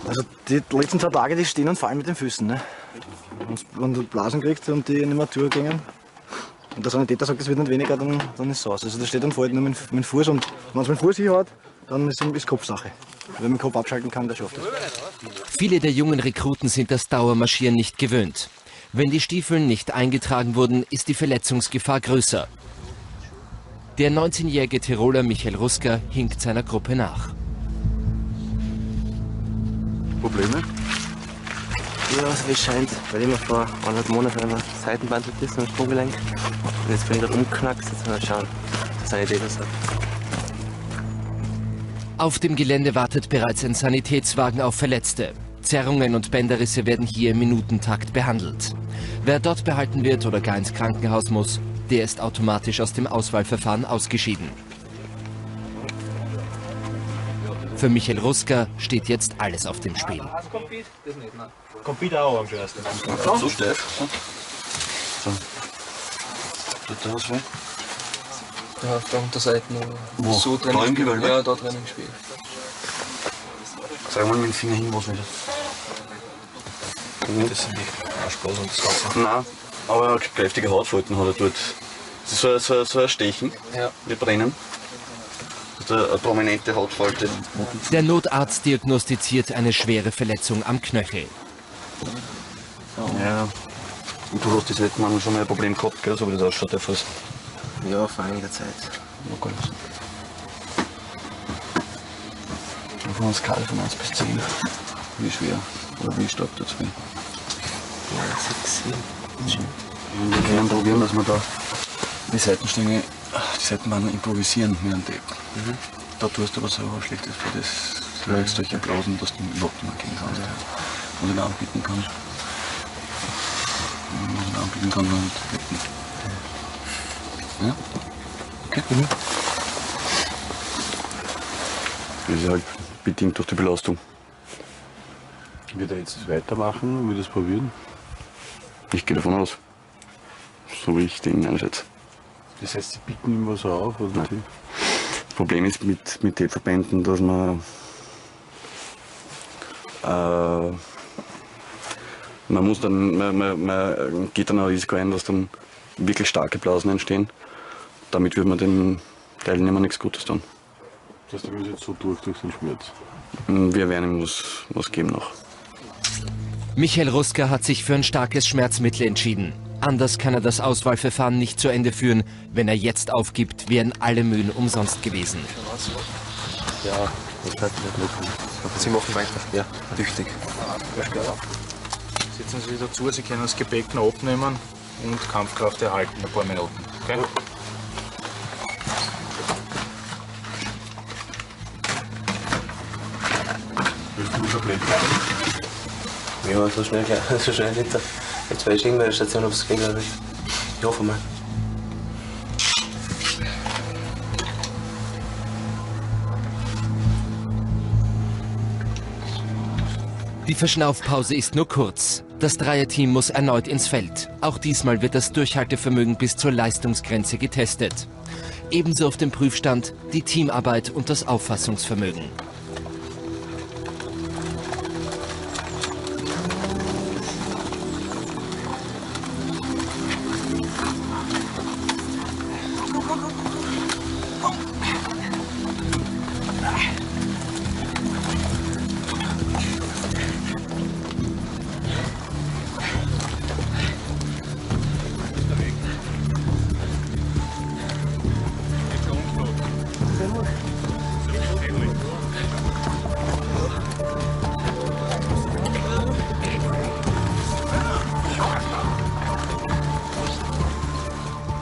Speaker 10: Also die letzten 2 Tage, die stehen und fallen mit den Füßen. Ne? Wenn du Blasen kriegst und die nicht mehr durchgehen und der Sanitäter sagt, es wird nicht weniger, dann ist es aus. Also da steht und fällt nur mit dem Fuß und wenn es mit dem Fuß hier hat, dann ist es Kopfsache. Wenn man den Kopf abschalten kann, der schafft es.
Speaker 1: Viele der jungen Rekruten sind das Dauermarschieren nicht gewöhnt. Wenn die Stiefel nicht eingetragen wurden, ist die Verletzungsgefahr größer. Der 19-jährige Tiroler Michael Ruska hinkt seiner Gruppe nach.
Speaker 21: Probleme?
Speaker 11: Ja, so wie es scheint, weil ich mir vor 1,5 Monaten einmal Seitenband gerissen am Sprunggelenk. Und jetzt bin ich gerade umgeknackst, jetzt mal schauen, was Sanitäter sagt.
Speaker 1: Auf dem Gelände wartet bereits ein Sanitätswagen auf Verletzte. Zerrungen und Bänderrisse werden hier im Minutentakt behandelt. Wer dort behalten wird oder gar ins Krankenhaus muss, der ist automatisch aus dem Auswahlverfahren ausgeschieden. Für Michael Ruska steht jetzt alles auf dem Spiel.
Speaker 17: Kompit auch am schwersten.
Speaker 9: So steif. So. Tut da was weh?
Speaker 8: Ja, auf der Unterseite noch.
Speaker 9: Wo?
Speaker 8: So drin
Speaker 9: Da im Gewölbe?
Speaker 8: Ja, da drinnen gespielt.
Speaker 9: Sag mal mit dem Finger hin, was nicht.
Speaker 17: Das sind die Arschblasen und das Ganze.
Speaker 9: Nein, aber eine kräftige Hautfalten hat er dort. Das ist so ein Stechen,
Speaker 8: ja.
Speaker 9: Wir brennen. Eine prominente Hautfalte.
Speaker 1: Der Notarzt diagnostiziert eine schwere Verletzung am Knöchel.
Speaker 9: Ja, und du hast das letzte Mal schon mal ein Problem gehabt, gell, so wie das ausschaut, der Fuß.
Speaker 11: Ja, vor einiger Zeit.
Speaker 9: Okay. Auf einer Skala von 1 bis 10. Wie schwer oder wie stark tut es weh?
Speaker 11: Ja, 6, 7.
Speaker 9: Wir können probieren, dass wir da die Seitenstänge, die Seitenbahnen improvisieren mit einem Tape. Da tust du aber so was Schlechtes für das läufst durch die Blasen, dass du überhaupt nicht mehr gehen kannst. Was ich dir anbieten kann. Was ich dir anbieten kann, und bitten. Ja? Okay. Das ist halt bedingt durch die Belastung.
Speaker 21: Wird er jetzt das weitermachen und wird das probieren?
Speaker 9: Ich gehe davon aus.
Speaker 16: so wie ich den einschätze.
Speaker 21: Das heißt, sie picken immer so auf? Oder?
Speaker 16: Nein. Das Problem ist mit den Verbänden, dass man man geht dann ein Risiko ein, dass dann wirklich starke Blasen entstehen. Damit wird man den Teilnehmern nichts Gutes tun.
Speaker 21: Das heißt, er ist jetzt so durch den Schmerz.
Speaker 16: Wir werden ihm was geben noch.
Speaker 1: Michael Ruska hat sich für ein starkes Schmerzmittel entschieden. Anders kann er das Auswahlverfahren nicht zu Ende führen. Wenn er jetzt aufgibt, wären alle Mühen umsonst gewesen.
Speaker 11: Ja, das bleibt nicht möglich. Sie machen weiter. Ja, tüchtig.
Speaker 21: Setzen Sie sich dazu, Sie können das Gepäck noch abnehmen und Kampfkraft erhalten, ein paar Minuten. Okay?
Speaker 11: Willst du verblenden? Ja, so schnell nicht. Jetzt weiß ich irgendeine Station, ob es geht, glaube ich. Ich hoffe mal.
Speaker 1: Die Verschnaufpause ist nur kurz. Das Dreierteam muss erneut ins Feld. Auch diesmal wird das Durchhaltevermögen bis zur Leistungsgrenze getestet. Ebenso auf dem Prüfstand die Teamarbeit und das Auffassungsvermögen.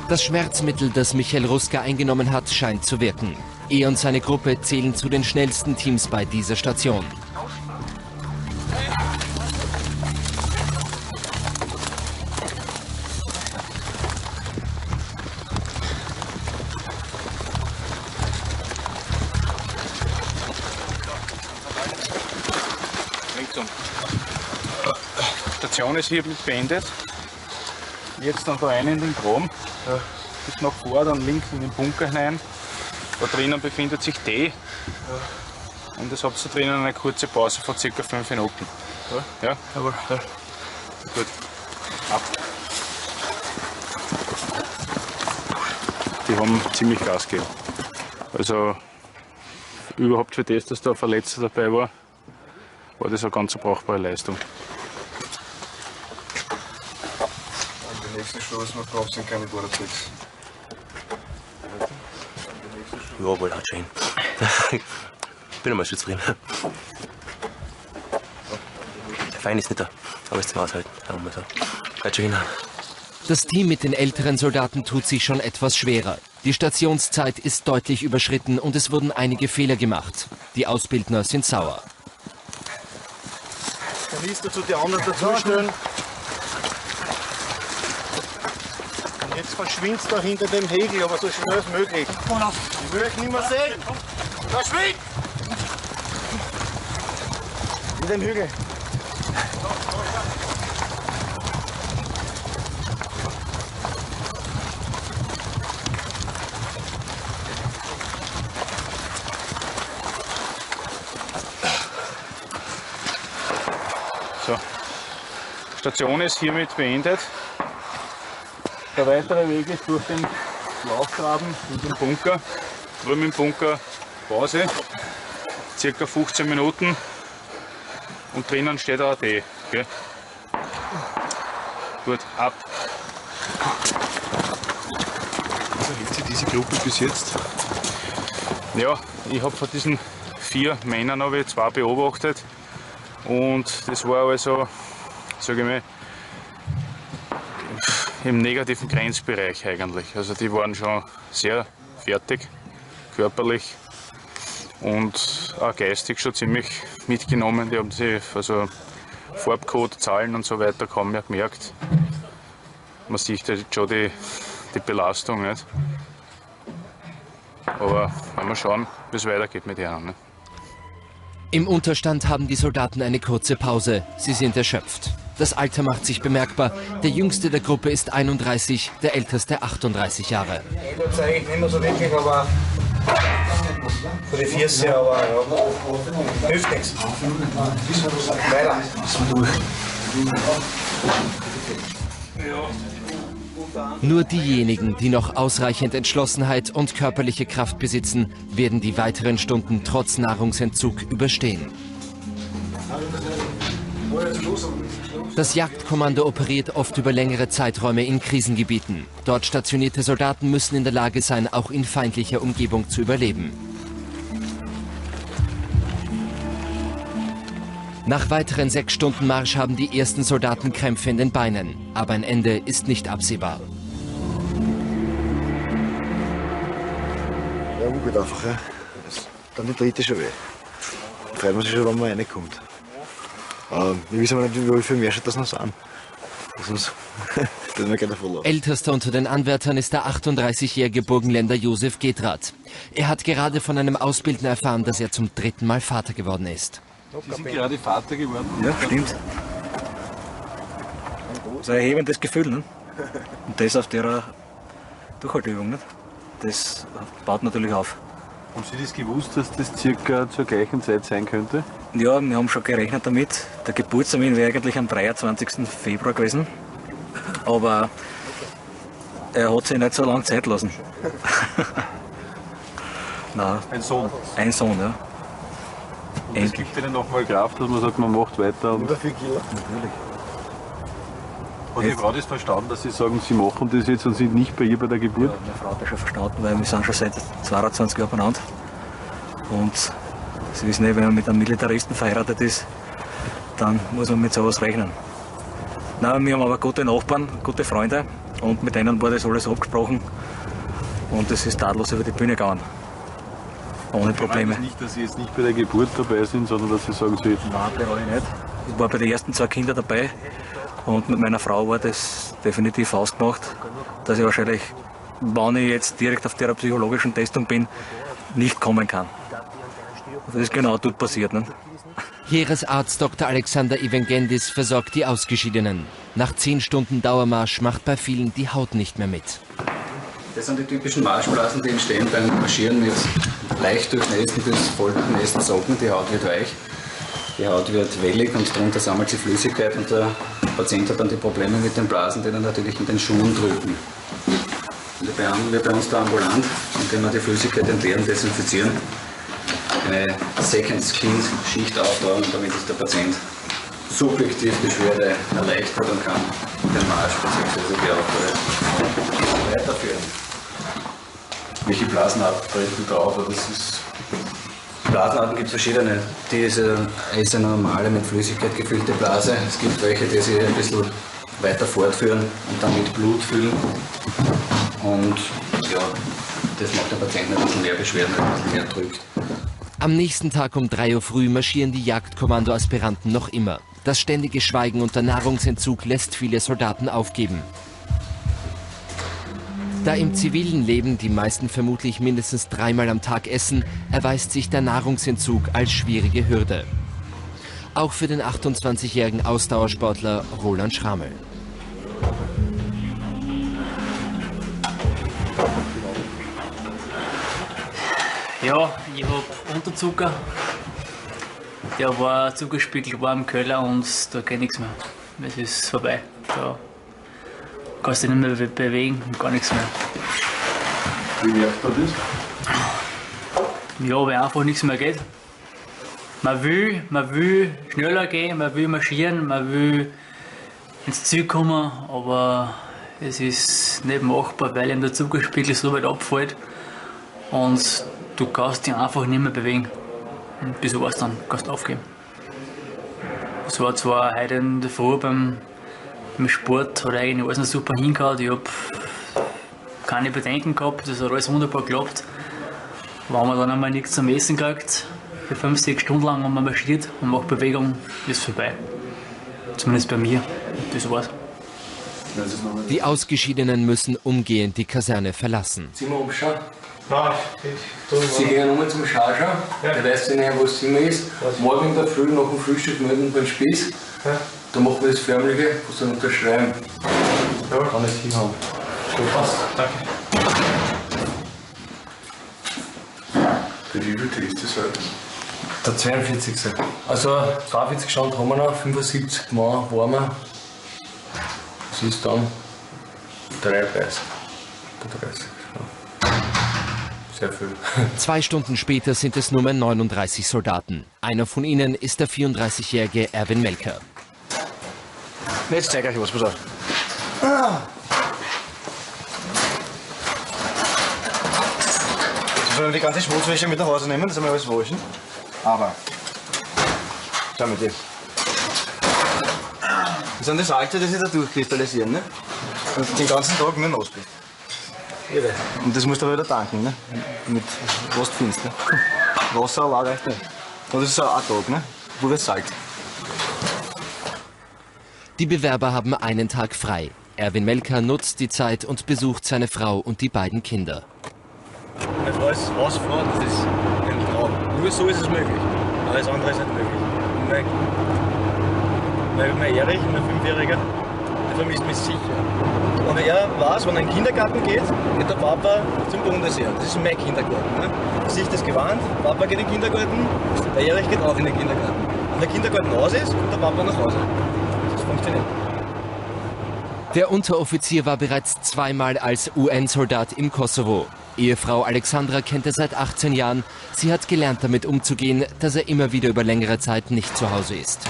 Speaker 1: Das Schmerzmittel, das Michael Ruska eingenommen hat, scheint zu wirken. Er und seine Gruppe zählen zu den schnellsten Teams bei dieser Station.
Speaker 21: Die Station ist hiermit beendet. Jetzt dann da rein in den Graben, bis nach vor, dann links in den Bunker hinein. Da drinnen befindet sich Tee. Und es habt da drinnen eine kurze Pause von ca. 5 Minuten. Ja? Jawohl. Ja. Gut. Ab. Die haben ziemlich Gas gegeben. Also überhaupt für das, dass da ein Verletzter dabei war, war das eine ganz brauchbare Leistung.
Speaker 4: Die nächsten Shows noch drauf sind keine Bordertricks.
Speaker 11: Ja, wohl hat schön. Bin einmal schon zufrieden. Der Feind ist nicht da, aber es ist zum Aushalten. Sagen wir so. Geht schon hin.
Speaker 1: Das Team mit den älteren Soldaten tut sich schon etwas schwerer. Die Stationszeit ist deutlich überschritten und es wurden einige Fehler gemacht. Die Ausbildner sind sauer.
Speaker 21: Kanister zu den anderen dazustellen. Und jetzt verschwindest du hinter dem Hegel, aber so schnell als möglich. Ich will euch nicht mehr sehen. Verschwind! Mit dem Hügel. So. Die Station ist hiermit beendet. Der weitere Weg ist durch den Laufgraben in den Bunker. Drüben im Bunker Pause, circa 15 Minuten. Und drinnen steht auch Tee. Okay? Gut, ab. Also hält sich diese Gruppe bis jetzt? Ja, ich habe von diesen 4 Männern habe ich 2 beobachtet. Und das war also, sage ich mal, im negativen Grenzbereich eigentlich. Also die waren schon sehr fertig, körperlich und auch geistig schon ziemlich mitgenommen. Die haben sich also Farbcode, Zahlen und so weiter kaum mehr gemerkt. Man sieht jetzt schon die Belastung nicht. Aber wenn wir schauen, wie es weitergeht mit ihnen. Ne?
Speaker 1: Im Unterstand haben die Soldaten eine kurze Pause. Sie sind erschöpft. Das Alter macht sich bemerkbar. Der jüngste der Gruppe ist 31, der älteste 38 Jahre.
Speaker 10: Das zeige ich nicht mehr so wirklich, aber für die Füße, aber ja, hilft nichts. Weiter.
Speaker 1: Nur diejenigen, die noch ausreichend Entschlossenheit und körperliche Kraft besitzen, werden die weiteren Stunden trotz Nahrungsentzug überstehen. Das Jagdkommando operiert oft über längere Zeiträume in Krisengebieten. Dort stationierte Soldaten müssen in der Lage sein, auch in feindlicher Umgebung zu überleben. Nach weiteren 6 Stunden Marsch haben die ersten Soldaten Krämpfe in den Beinen. Aber ein Ende ist nicht absehbar.
Speaker 10: Ja, gut einfach, ja. Dann die dritte schon weh. Freut man sich schon, wenn man reinkommt. Wir wissen aber nicht, wie viele Märsche das noch sind. Sonst stellen wir gleich davon auf.
Speaker 1: Ältester unter den Anwärtern ist der 38-jährige Burgenländer Josef Getrath. Er hat gerade von einem Ausbilden erfahren, dass er zum 3. Mal Vater geworden ist.
Speaker 4: Sie sind gerade Vater geworden?
Speaker 10: Ja, stimmt. Das ist ein erhebendes Gefühl, ne? Und das auf der Durchhalteübung, nicht? Das baut natürlich auf.
Speaker 16: Haben Sie das gewusst, dass das circa zur gleichen Zeit sein könnte?
Speaker 10: Ja, wir haben schon gerechnet damit. Der Geburtstermin wäre eigentlich am 23. Februar gewesen. Aber er hat sich nicht so lange Zeit lassen. Nein.
Speaker 16: Ein Sohn?
Speaker 10: Ein Sohn, ja.
Speaker 16: Und das gibt Ihnen nochmal Kraft, dass man sagt, man macht weiter. Und
Speaker 10: über 4 Kilo? Natürlich.
Speaker 16: Hat die Frau das verstanden, dass Sie sagen, Sie machen das jetzt und sind nicht bei ihr bei der Geburt?
Speaker 10: Ja, meine Frau hat das schon verstanden, weil wir sind schon seit 22 Jahren beieinander. Und Sie wissen nicht, wenn man mit einem Militaristen verheiratet ist, dann muss man mit sowas rechnen. Nein, wir haben aber gute Nachbarn, gute Freunde und mit denen war das alles abgesprochen und es ist tadellos über die Bühne gegangen. Ohne Probleme.
Speaker 16: Ich meine nicht, dass Sie jetzt nicht bei der Geburt dabei sind, sondern dass Sie sagen, Sie...
Speaker 10: Nein, bereue ich nicht. Ich war bei den ersten 2 Kindern dabei und mit meiner Frau war das definitiv ausgemacht, dass ich wahrscheinlich, wenn ich jetzt direkt auf der psychologischen Testung bin, nicht kommen kann. Das ist genau dort passiert. Ne?
Speaker 1: Heeresarzt Dr. Alexander Evangendis versorgt die Ausgeschiedenen. Nach 10 Stunden Dauermarsch macht bei vielen die Haut nicht mehr mit.
Speaker 2: Das sind die typischen Marschblasen, die entstehen beim Marschieren mit leicht durchnässten bis voll durchnässten Socken. Die Haut wird weich, die Haut wird wellig und darunter sammelt sich Flüssigkeit und der Patient hat dann die Probleme mit den Blasen, die dann natürlich in den Schuhen drücken. Und die behandeln wir bei uns da ambulant, indem wir die Flüssigkeit entleeren, desinfizieren, eine Second Skin Schicht auftragen, damit sich der Patient subjektiv Beschwerde erleichtert und kann den Marsch bzw. die Aufgabe weiterführen. Welche Blasenarten treten drauf? Blasenarten gibt es verschiedene. Die ist eine normale mit Flüssigkeit gefüllte Blase. Es gibt welche, die sich ein bisschen weiter fortführen und dann mit Blut füllen. Und ja, das macht der Patient ein bisschen mehr Beschwerden, ein bisschen mehr drückt.
Speaker 1: Am nächsten Tag um 3 Uhr früh marschieren die Jagdkommando-Aspiranten noch immer. Das ständige Schweigen und der Nahrungsentzug lässt viele Soldaten aufgeben. Da im zivilen Leben die meisten vermutlich mindestens 3-mal am Tag essen, erweist sich der Nahrungsentzug als schwierige Hürde. Auch für den 28-jährigen Ausdauersportler Roland Schramel.
Speaker 5: Ja, ich habe Unterzucker. Der Zuckerspiegel war im Keller und da geht nichts mehr. Es ist vorbei. Da kannst du dich nicht mehr bewegen und gar nichts mehr.
Speaker 16: Wie merkt man das?
Speaker 5: Ja, weil einfach nichts mehr geht. Man will schneller gehen, man will marschieren, man will ins Ziel kommen, aber es ist nicht machbar, weil ihm der Zuckerspiegel so weit abfällt und du kannst dich einfach nicht mehr bewegen. Und bis sowas dann kannst du aufgeben. Es war zwar heute in der Früh beim Sport, hat eigentlich alles noch super hingehauen. Ich habe keine Bedenken gehabt, das hat alles wunderbar geklappt. Wenn man dann einmal nichts zum Essen kriegt, für 5-6 Stunden lang, wenn man marschiert und macht Bewegung, ist es vorbei. Zumindest bei mir. Das war's.
Speaker 1: Die Ausgeschiedenen müssen umgehend die Kaserne verlassen.
Speaker 5: Zimmer umschauen? Nein, Sie gehen nochmal zum Schauschen, der weiß nicht, wo das Zimmer ist. Morgen in der Früh nach dem Frühstück melden beim Spieß.
Speaker 4: Da machen wir das Förmliche, was dann unterschreiben.
Speaker 17: Ja, kann ich hinhauen. Gut, passt. Danke.
Speaker 4: Für wie viel ist das heute?
Speaker 17: Der 42. Also 42 Stand haben wir noch, 75 Mann waren wir. Das ist dann 33. Der 30. Ja. Sehr viel.
Speaker 1: 2 Stunden später sind es nur mehr 39 Soldaten. Einer von ihnen ist der 34-jährige Erwin Melker.
Speaker 10: Jetzt zeige ich euch was, pass auf. Jetzt sollen wir die ganze Schmutzwäsche mit nach Hause nehmen, das haben wir alles waschen. Aber, schau mal die. Das sind die Salze, die sich da durchkristallisieren, ne? Und den ganzen Tag nur nass bist. Irre. Und das musst du wieder tanken, ne? Mit was du findest, ne? Wasser allein reicht nicht. Und das ist so ein Tag, ne? Pures Salz.
Speaker 1: Die Bewerber haben einen Tag frei. Erwin Melker nutzt die Zeit und besucht seine Frau und die beiden Kinder.
Speaker 10: Meine Frau ist Hausfrau, das ist ein Traum. Nur so ist es möglich. Alles andere ist nicht möglich. Mein Erich, mein 5-Jähriger, der vermisst mich sicher. Und er weiß, wenn er in den Kindergarten geht der Papa zum Bundesheer. Das ist mein Kindergarten. Ne? Die Sicht ist gewarnt, Papa geht in den Kindergarten, der Erich geht auch in den Kindergarten. Wenn der Kindergarten aus ist, kommt der Papa nach Hause. Das funktioniert.
Speaker 1: Der Unteroffizier war bereits zweimal als UN-Soldat im Kosovo. Ehefrau Alexandra kennt er seit 18 Jahren. Sie hat gelernt, damit umzugehen, dass er immer wieder über längere Zeit nicht zu Hause ist.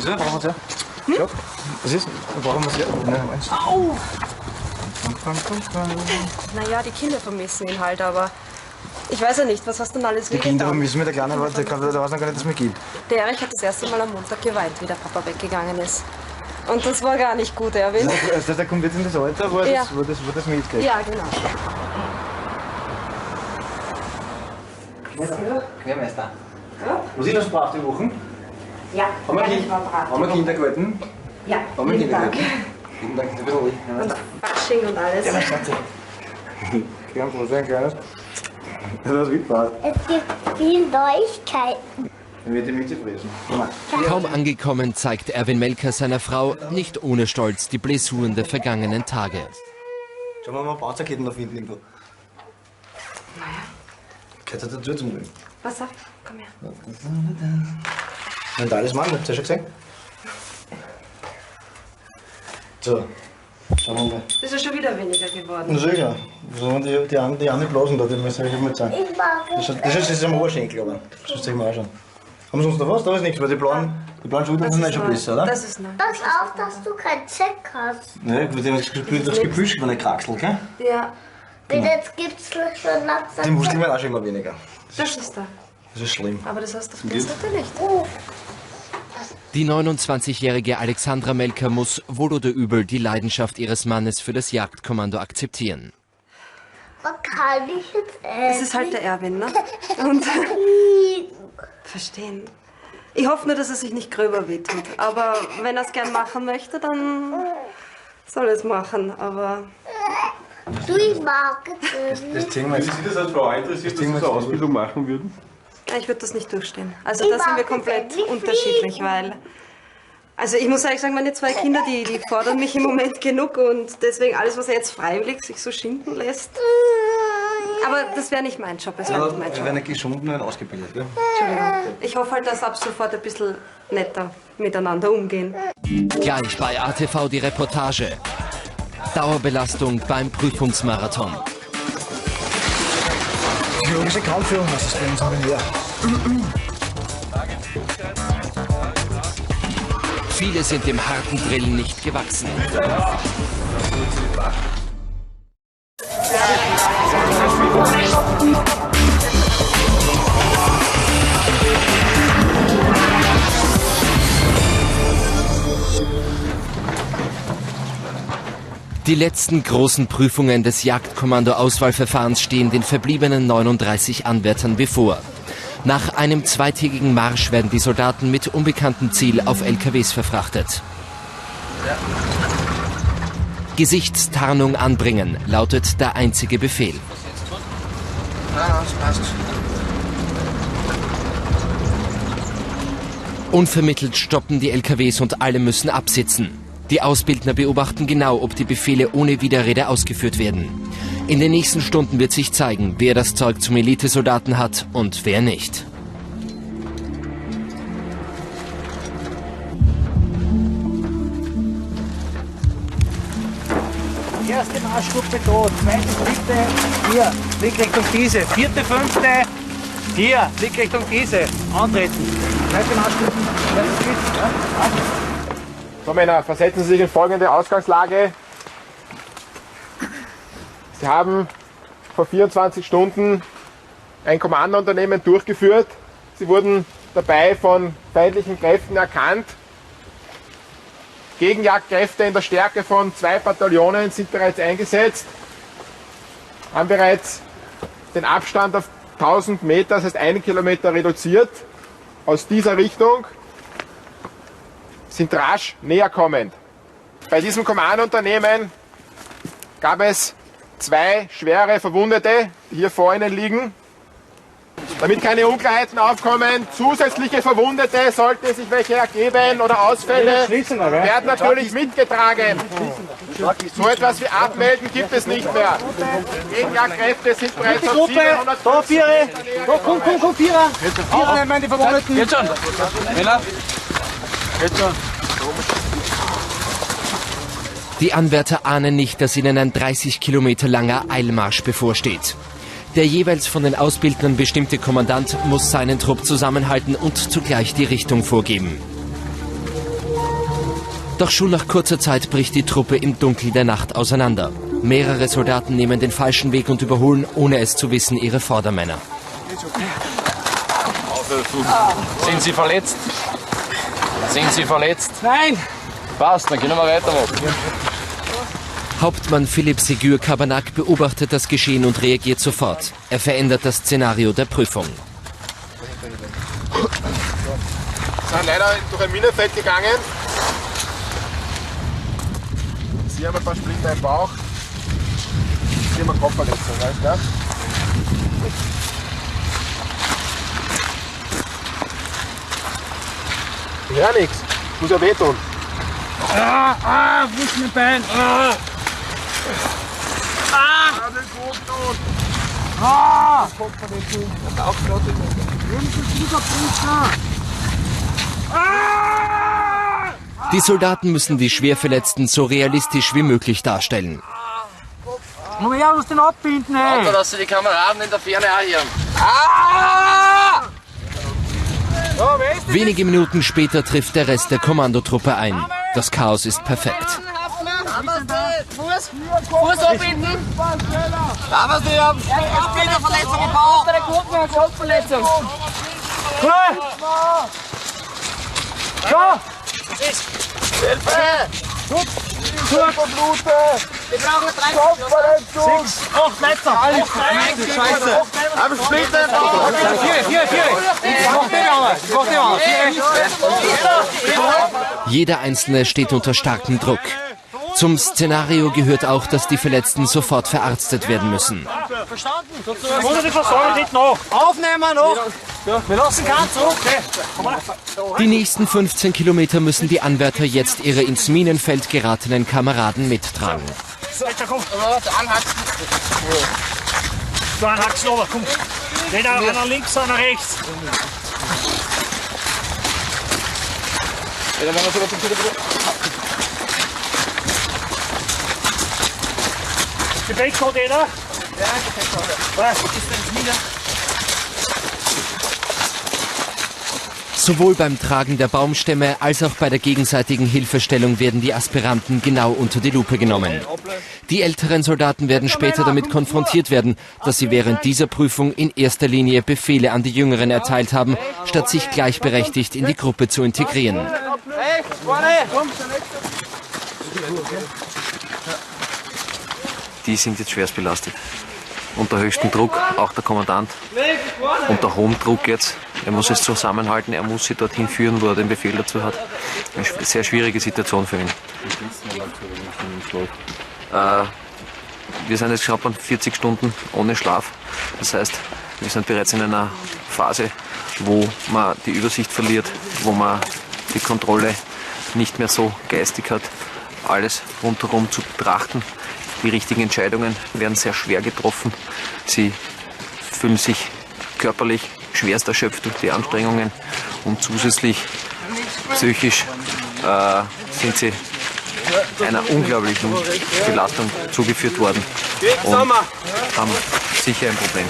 Speaker 10: So, brauchen wir es ja? Was ist? Brauchen wir es ja? Nein,
Speaker 20: Au! Naja, die Kinder vermissen ihn halt, aber ich weiß ja nicht, was hast du denn alles
Speaker 10: Die Kinder vermissen mich, der Kleine, der weiß noch gar nicht, dass es mich gibt.
Speaker 20: Der Erich hat das erste Mal am Montag geweint, wie der Papa weggegangen ist. Und das war gar nicht gut, Erwin.
Speaker 10: Das heißt, er kommt jetzt in das Alter, wo er
Speaker 20: ja.
Speaker 10: das mitkriegt.
Speaker 20: Ja, genau.
Speaker 10: Quermeister. Ja? Was ist das brav die Wochen?
Speaker 6: Ja,
Speaker 10: haben wir Kindergarten?
Speaker 6: Ja,
Speaker 10: haben wir
Speaker 6: jeden Tag.
Speaker 10: Jeden Tag ein bisschen ruhig.
Speaker 20: Und Fasching und alles.
Speaker 10: Ja, Schatzi. Kein Problem, Kleines. Das ist mitgebracht.
Speaker 6: Es gibt viele Neuigkeiten.
Speaker 10: Dann wird die Mitte fressen.
Speaker 1: Kaum angekommen zeigt Erwin Melker seiner Frau nicht ohne Stolz die Blessuren der vergangenen Tage.
Speaker 10: Schauen wir mal Panzerketten noch finden irgendwo.
Speaker 20: Naja.
Speaker 10: Gehört das dazu zum Leben?
Speaker 20: Pass auf, komm her.
Speaker 10: Ein Talisman, habt ihr schon gesehen? So, schauen wir mal.
Speaker 20: Das ist ja schon wieder weniger geworden.
Speaker 10: Na sicher. So waren die anderen Blasen da, die müssen wir mal zeigen. Das ist am Oberschenkel, aber das müsst ihr euch mal anschauen. Haben wir sonst noch was? Da ist nichts, weil die blauen Schultern sind schon besser, oder?
Speaker 20: Das ist neu.
Speaker 6: Pass auf, dass du keinen Check hast.
Speaker 10: Ja, gut, das Gebüsch war nicht kraxelt, gell?
Speaker 6: Ja. Denn jetzt gibt es schon langsam.
Speaker 10: Die Muskeln werden auch schon immer weniger.
Speaker 20: Das ist da.
Speaker 10: Das ist schlimm.
Speaker 20: Aber das hast du jetzt natürlich nicht.
Speaker 1: Die 29-jährige Alexandra Melker muss wohl oder übel die Leidenschaft ihres Mannes für das Jagdkommando akzeptieren.
Speaker 6: Man kann nicht jetzt
Speaker 20: Das ist halt der Erwin, ne? Und verstehen. Ich hoffe nur, dass er sich nicht gröber wehtut. Aber wenn er es gern machen möchte, dann soll er es machen. Aber
Speaker 6: du, ich mag es.
Speaker 10: Das Thema
Speaker 17: Würden Sie das als Frau interessiert, dass Sie so eine Ausbildung machen würden?
Speaker 20: ja, ich würde das nicht durchstehen. Also da sind wir komplett unterschiedlich, weil... Also ich muss ehrlich sagen, meine 2 Kinder, die fordern mich im Moment genug und deswegen alles, was er jetzt freiwillig sich so schinden lässt. Aber das wäre nicht mein Job, das wäre nicht mein
Speaker 10: Wir
Speaker 20: Job.
Speaker 10: werden nicht geschunden, werden ausgebildet, gell?
Speaker 20: Entschuldigung. Ich hoffe halt, dass ab sofort ein bisschen netter miteinander umgehen.
Speaker 1: Gleich bei ATV die Reportage. Dauerbelastung beim Prüfungsmarathon.
Speaker 10: Biologische Kampfführung, was ist bei uns haben wir?
Speaker 1: Viele sind dem harten Drill nicht gewachsen. Die letzten großen Prüfungen des Jagdkommando-Auswahlverfahrens stehen den verbliebenen 39 Anwärtern bevor. Nach einem 2-tägigen Marsch werden die Soldaten mit unbekanntem Ziel auf LKWs verfrachtet. Gesichtstarnung anbringen, lautet der einzige Befehl.
Speaker 10: Ja, das passt.
Speaker 1: Unvermittelt stoppen die LKWs und alle müssen absitzen. Die Ausbildner beobachten genau, ob die Befehle ohne Widerrede ausgeführt werden. In den nächsten Stunden wird sich zeigen, wer das Zeug zum Elitesoldaten hat und wer nicht.
Speaker 10: Erste Marschgruppe da, zweite, dritte, hier, Blickrichtung diese, vierte, fünfte, hier, Blickrichtung diese, antreten. Zweite Marschgruppe,
Speaker 3: So Männer, versetzen Sie sich in folgende Ausgangslage. Sie haben vor 24 Stunden ein Kommandounternehmen durchgeführt. Sie wurden dabei von feindlichen Kräften erkannt. Gegenjagdkräfte in der Stärke von 2 Bataillonen sind bereits eingesetzt, haben bereits den Abstand auf 1000 Meter, das heißt 1 Kilometer reduziert. Aus dieser Richtung sind rasch näher kommend. Bei diesem Kommandounternehmen gab es 2 schwere Verwundete, die hier vor Ihnen liegen. Damit keine Unklarheiten aufkommen, zusätzliche Verwundete, sollten sich welche ergeben oder Ausfälle, werden natürlich mitgetragen. So etwas wie Abmelden gibt es nicht mehr. Gegenjagdkräfte sind bereits auf 700.
Speaker 10: Da, Viere! Da, komm, Vierer! Vierer, meine Verwundeten!
Speaker 8: Jetzt schon! Männer! Jetzt schon!
Speaker 1: Die Anwärter ahnen nicht, dass ihnen ein 30 Kilometer langer Eilmarsch bevorsteht. Der jeweils von den Ausbildnern bestimmte Kommandant muss seinen Trupp zusammenhalten und zugleich die Richtung vorgeben. Doch schon nach kurzer Zeit bricht die Truppe im Dunkel der Nacht auseinander. Mehrere Soldaten nehmen den falschen Weg und überholen, ohne es zu wissen, ihre Vordermänner.
Speaker 8: Sind Sie verletzt? Sind Sie verletzt?
Speaker 10: Nein!
Speaker 8: Passt, dann können wir weitermachen.
Speaker 1: Hauptmann Philipp Ségur-Cabanach beobachtet das Geschehen und reagiert sofort. Er verändert das Szenario der Prüfung.
Speaker 3: Wir sind leider durch ein Minenfeld gegangen. Sie haben ein paar Splitter im Bauch. Sie haben eine Kopfverletzung, weißt du? Ich höre nichts. Muss ja wehtun.
Speaker 10: Wo ist mein Bein?
Speaker 1: Die Soldaten müssen die Schwerverletzten so realistisch wie möglich darstellen.
Speaker 10: Komm her, muss den abbinden, ey!
Speaker 8: Auto, dass Sie die Kameraden in der Ferne auch hören.
Speaker 1: Wenige Minuten später trifft der Rest der Kommandotruppe ein. Das Chaos ist perfekt.
Speaker 18: Fuß abbinden! Da was wir haben! Splitterverletzung im Bauch! Der Gurken hat Kopfverletzung!
Speaker 10: Cool! So!
Speaker 18: Hilfe!
Speaker 10: Blute!
Speaker 18: Wir brauchen 3
Speaker 10: Kopfverletzung! 8 Leiter! Alles Scheiße!
Speaker 18: Aber Splitter im Bauch!
Speaker 10: Hier! Ich mach den mal!
Speaker 1: Jeder Einzelne steht unter starkem Druck. Zum Szenario gehört auch, dass die Verletzten sofort verarztet werden müssen.
Speaker 10: Verstanden? Oder die Versorgung geht noch! Aufnehmen noch! Wir lassen keinen zurück!
Speaker 1: Die nächsten 15 Kilometer müssen die Anwärter jetzt ihre ins Minenfeld geratenen Kameraden mittragen.
Speaker 10: Anhaxen! So, anhaxen aber, komm! Einer links, einer rechts! Gepäck hat jeder? Ja, Gepäck hat er. Was? Ist denn wieder?
Speaker 1: Sowohl beim Tragen der Baumstämme als auch bei der gegenseitigen Hilfestellung werden die Aspiranten genau unter die Lupe genommen. Die älteren Soldaten werden später damit konfrontiert werden, dass sie während dieser Prüfung in erster Linie Befehle an die Jüngeren erteilt haben, statt sich gleichberechtigt in die Gruppe zu integrieren.
Speaker 14: Die sind jetzt schwerst belastet. Unter höchstem Druck, auch der Kommandant. Unter hohem Druck jetzt. Er muss es zusammenhalten, er muss sie dorthin führen, wo er den Befehl dazu hat. Eine sehr schwierige Situation für ihn. Wir sind jetzt knapp an 40 Stunden ohne Schlaf. Das heißt, Wir sind bereits in einer Phase, wo man die Übersicht verliert, wo man die Kontrolle nicht mehr so geistig hat, alles rundherum zu betrachten. Die richtigen Entscheidungen werden sehr schwer getroffen. Sie fühlen sich körperlich schwerst erschöpft durch die Anstrengungen und zusätzlich psychisch sind sie einer unglaublichen Belastung zugeführt worden und haben sicher ein Problem.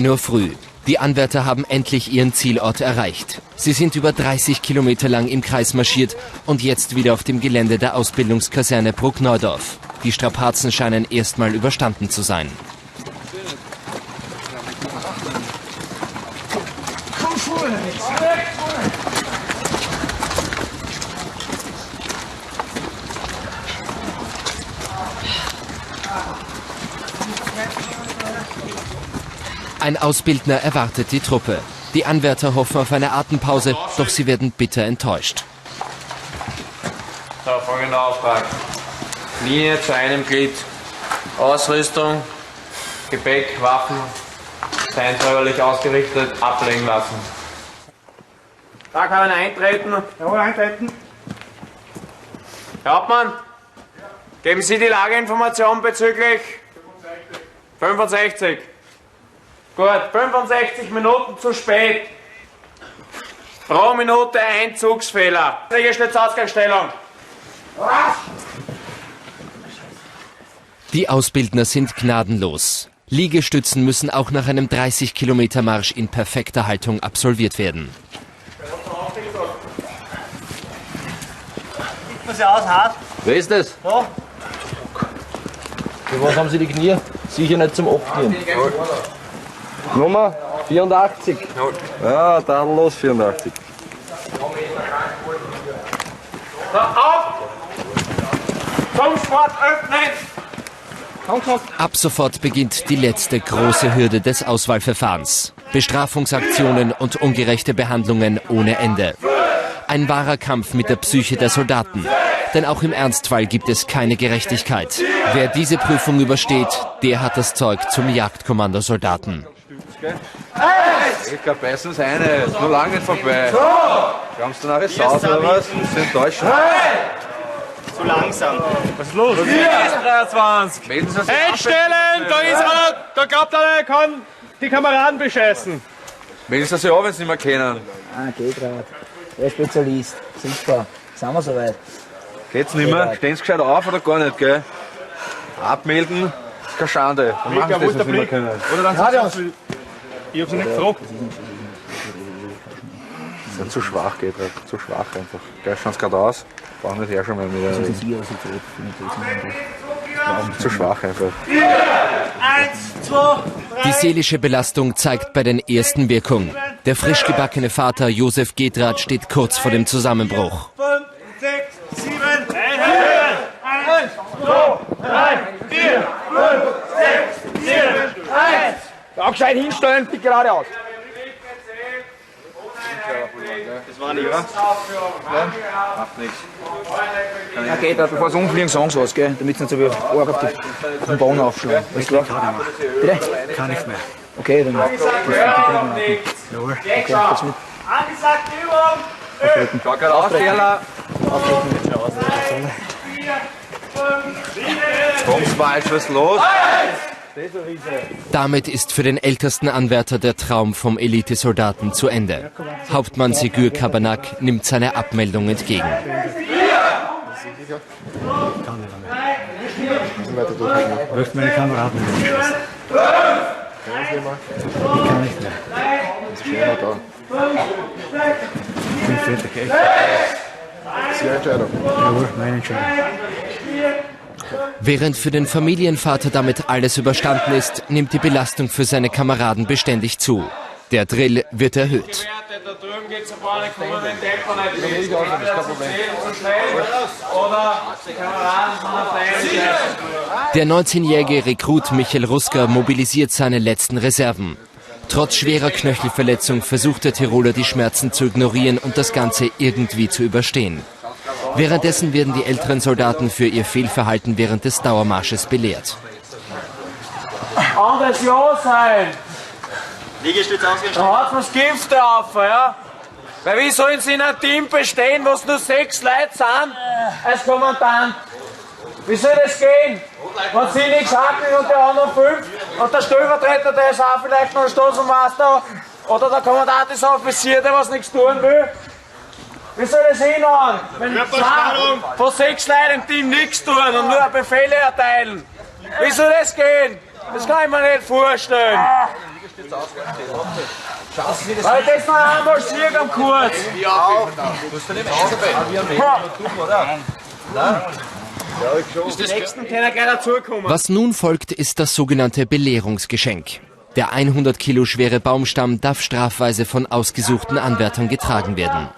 Speaker 1: Uhr früh. Die Anwärter haben endlich ihren Zielort erreicht. Sie sind über 30 Kilometer lang im Kreis marschiert und jetzt wieder auf dem Gelände der Ausbildungskaserne Bruckneudorf. Die Strapazen scheinen erstmal überstanden zu sein. Ein Ausbildner erwartet die Truppe. Die Anwärter hoffen auf eine Atempause, doch sie werden bitter enttäuscht.
Speaker 8: So, folgender Auftrag. Linie zu einem Glied. Ausrüstung, Gepäck, Waffen, feinsäuberlich ausgerichtet, ablegen lassen. Da kann man eintreten.
Speaker 10: Jawohl, eintreten.
Speaker 8: Herr Hauptmann, geben Sie die Lageinformation bezüglich 65. Gut, 65 Minuten zu spät. Pro Minute Einzugsfehler. Liegestützausgangsstellung.
Speaker 1: Die Ausbildner sind gnadenlos. Liegestützen müssen auch nach einem 30-Kilometer-Marsch in perfekter Haltung absolviert werden.
Speaker 10: Was ja aus, hart.
Speaker 15: Wer ist das?
Speaker 10: Ja.
Speaker 15: Für was haben Sie die Knie? Sicher nicht zum Abknien. Nummer 84. Ja, dann los 84.
Speaker 8: Auf! Zum Sport öffnen!
Speaker 1: Ab sofort beginnt die letzte große Hürde des Auswahlverfahrens. Bestrafungsaktionen und ungerechte Behandlungen ohne Ende. Ein wahrer Kampf mit der Psyche der Soldaten. Denn auch im Ernstfall gibt es keine Gerechtigkeit. Wer diese Prüfung übersteht, der hat das Zeug zum Jagdkommandosoldaten.
Speaker 4: Ich glaube, meistens eine. Ist nur lange nicht vorbei. Haben Sie nachher Saus oder was? Sie sind enttäuschend.
Speaker 10: Zu langsam. Was ist los?
Speaker 13: 23. Einstellen, da ist er. Da glaubt er, er kann die Kameraden bescheißen.
Speaker 4: Melden Sie sich an, wenn Sie nicht mehr kennen.
Speaker 7: Ah, geht grad. Der Spezialist. Super. Sind wir soweit?
Speaker 4: Geht's nicht mehr? Stehen Sie gescheit auf oder gar nicht, gell? Abmelden, keine Schande. Dann machen Sie das, was Sie nicht mehr können.
Speaker 10: Oder dann sagen Sie, ich hab Sie nicht gefragt.
Speaker 4: Sie sind zu schwach, geht halt. Zu schwach einfach. Gell, schauen Sie gerade aus. Brauchen nicht herrschauen, wenn wir zu schwach einfach.
Speaker 10: 1, 2, 3.
Speaker 1: Die seelische Belastung zeigt bei den ersten Wirkung. Der frisch gebackene Vater Josef Gedrath steht kurz vor dem Zusammenbruch.
Speaker 10: 5, 6, 7, 1, 2, 3, 4, 5, 6, 7, 1.
Speaker 18: Auch gescheit hinstellen, bitte geradeaus.
Speaker 10: Das war nicht, oder?
Speaker 4: Macht nichts.
Speaker 18: Ja, geht, bevor sie umfliegen, sagen sie was, gell? Damit sie nicht so wie arg auf den Boden aufschlagen. Weißt du, bitte?
Speaker 10: Kann nichts mehr.
Speaker 18: Okay, dann.
Speaker 10: Jawohl.
Speaker 18: Okay, geht's mit.
Speaker 10: Angesagte Übung!
Speaker 4: Schau gerade aus, Fehler! Kommst falsch, was ist los?
Speaker 1: Damit ist für den ältesten Anwärter der Traum vom Elitesoldaten zu Ende. Hauptmann Sigur Kabanak nimmt seine Abmeldung entgegen.
Speaker 10: Ich möchte meine Kameraden nicht schießen. Ich kann nicht mehr.
Speaker 3: Das ist schneller da.
Speaker 10: Ich bin fertig, echt.
Speaker 3: Das ist Ihre Entscheidung.
Speaker 10: Jawohl, meine Entscheidung.
Speaker 1: Während für den Familienvater damit alles überstanden ist, nimmt die Belastung für seine Kameraden beständig zu. Der Drill wird erhöht.
Speaker 8: Da drüben geht's vorne, kommen wir in Tempo nicht mit. Zu schnell oder die Kameraden sind auf der einen Seite.
Speaker 1: Der 19-jährige Rekrut Michael Rusker mobilisiert seine letzten Reserven. Trotz schwerer Knöchelverletzung versucht der Tiroler, die Schmerzen zu ignorieren und das Ganze irgendwie zu überstehen. Währenddessen werden die älteren Soldaten für ihr Fehlverhalten während des Dauermarsches belehrt.
Speaker 13: Anders ja sein. Liegestütz ausgestellt. Da hat man das Gift drauf, ja. Weil wie sollen sie in einem Team bestehen, wo es nur 6 Leute sind, als Kommandant? Wie soll das gehen? Wenn sie nichts hacken und die anderen 5 und der Stellvertreter, der ist auch vielleicht noch ein Stoßmeister oder der Kommandant ist ein Offizier, der was nichts tun will. Wie soll das hinhauen, wenn 2 von 6 Leuten im Team nichts tun und nur Befehle erteilen? Wie soll das gehen? Das kann ich mir nicht vorstellen. Weil das noch einmal schier am Kurs.
Speaker 1: Was nun folgt, ist das sogenannte Belehrungsgeschenk. Der 100 Kilo schwere Baumstamm darf strafweise von ausgesuchten Anwärtern getragen werden.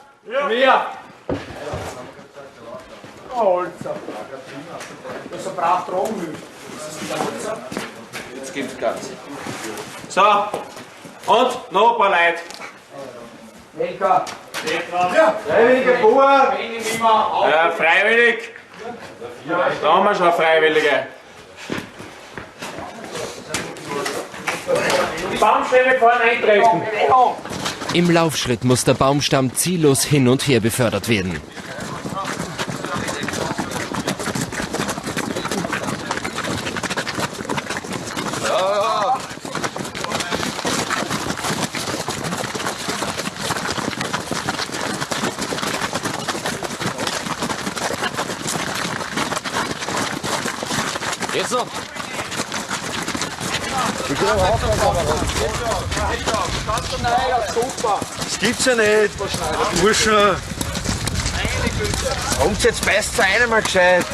Speaker 13: Wir. Das braucht Drogenhilfe. Jetzt gibt's ganz. So, und noch ein paar Leute. Welcher? Ja. Freiwillige Bauer. Ja, freiwillig. Da haben wir schon Freiwillige. Die Baumstämme vorne eintreffen.
Speaker 1: Im Laufschritt muss der Baumstamm ziellos hin und her befördert werden.
Speaker 4: Jetzt noch.
Speaker 18: Das gibt's ja nicht. Burschen.
Speaker 15: Kommt jetzt, beißt einmal gescheit.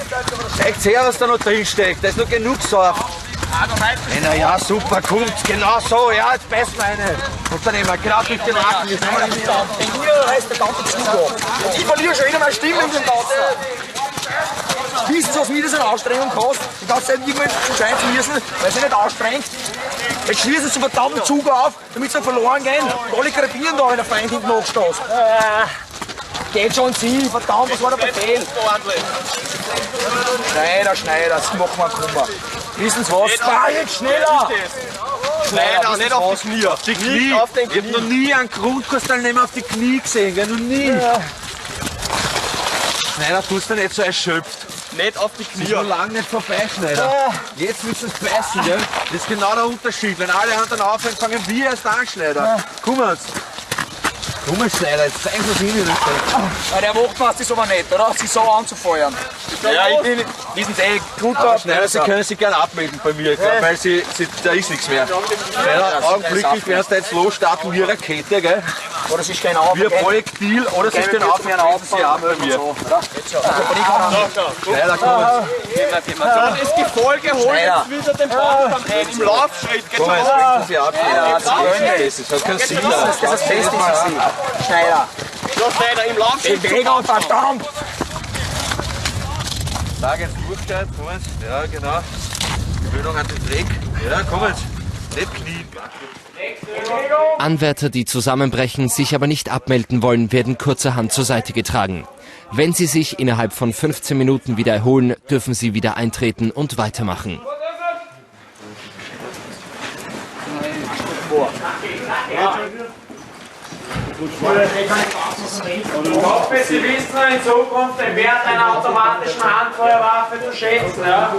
Speaker 15: Zeigt her, was da noch drin steckt. Da ist noch genug Saft. Na ja, super, kommt, genau so, ja, jetzt beißen wir eine. Und dann nehmen wir genau durch den Nacken. Jetzt haben wir nicht
Speaker 18: Hier heißt der ganze Zug ab. Und ich verliere schon wieder meine Stimme in den Ganzen. Wissen Sie, was mir das an Anstrengung kostet? Die ganze Zeit irgendwann entscheiden zu müssen, weil sie nicht anstrengt. Jetzt schließen sie zum verdammten Zug auf, damit sie verloren gehen. Und alle krepieren da, wenn der Feind hinten nachsteht. Geht schon Ziel, verdammt, was war der Befehl? Schneider, das machen wir Kummer. Wissen Sie was? Jetzt schneller!
Speaker 15: Schneider, nicht auf die Knie. Auf die Knie. Auf den Knie. Ich hab noch nie einen Grundkursteilnehmer auf die Knie gesehen, gell? Noch nie. Ja. Schneider, tust du nicht so erschöpft. Nicht auf die Knie. Ist noch lange nicht vorbei, Schneider. Jetzt müssen sie beißen, gell? Das ist genau der Unterschied. Wenn alle anderen aufhören, fangen wir erst an, Schneider. Komm jetzt. Komm jetzt, Schneider, jetzt zeigen Sie es hin.
Speaker 18: Der Wachtmeister ist aber nicht, oder? Sie so anzufeuern. Ja, ich bin diesen gut
Speaker 15: da. Schneider, Sie können sich gerne abmelden bei mir, weil da ist nichts mehr. Schneider, augenblicklich werden Sie jetzt losstarten wie eine Rakete, gell?
Speaker 18: Oder Sie stehen auf.
Speaker 15: Wir Projektil, oder Sie stehen auf, Sie haben bei mir. Schneider, komm jetzt.
Speaker 18: Das Gefolge holt jetzt wieder den Baumstamm ein. Im Laufschritt.
Speaker 15: Komm jetzt, bringen Sie ab. Das hat keinen Sinn.
Speaker 18: Das ist das Beste für Sie. Schneider. Ja, Schneider, im Laufschritt. Bewegung, verdammt!
Speaker 15: Sag jetzt durchsteigen, komm jetzt. Ja, genau. Gewöhnung an den Dreck. Ja, komm jetzt. Nicht knien.
Speaker 1: Anwärter, die zusammenbrechen, sich aber nicht abmelden wollen, werden kurzerhand zur Seite getragen. Wenn sie sich innerhalb von 15 Minuten wieder erholen, dürfen sie wieder eintreten und weitermachen.
Speaker 13: Ich hoffe, Sie wissen in Zukunft den Wert einer automatischen Handfeuerwaffe zu schätzen. Ja?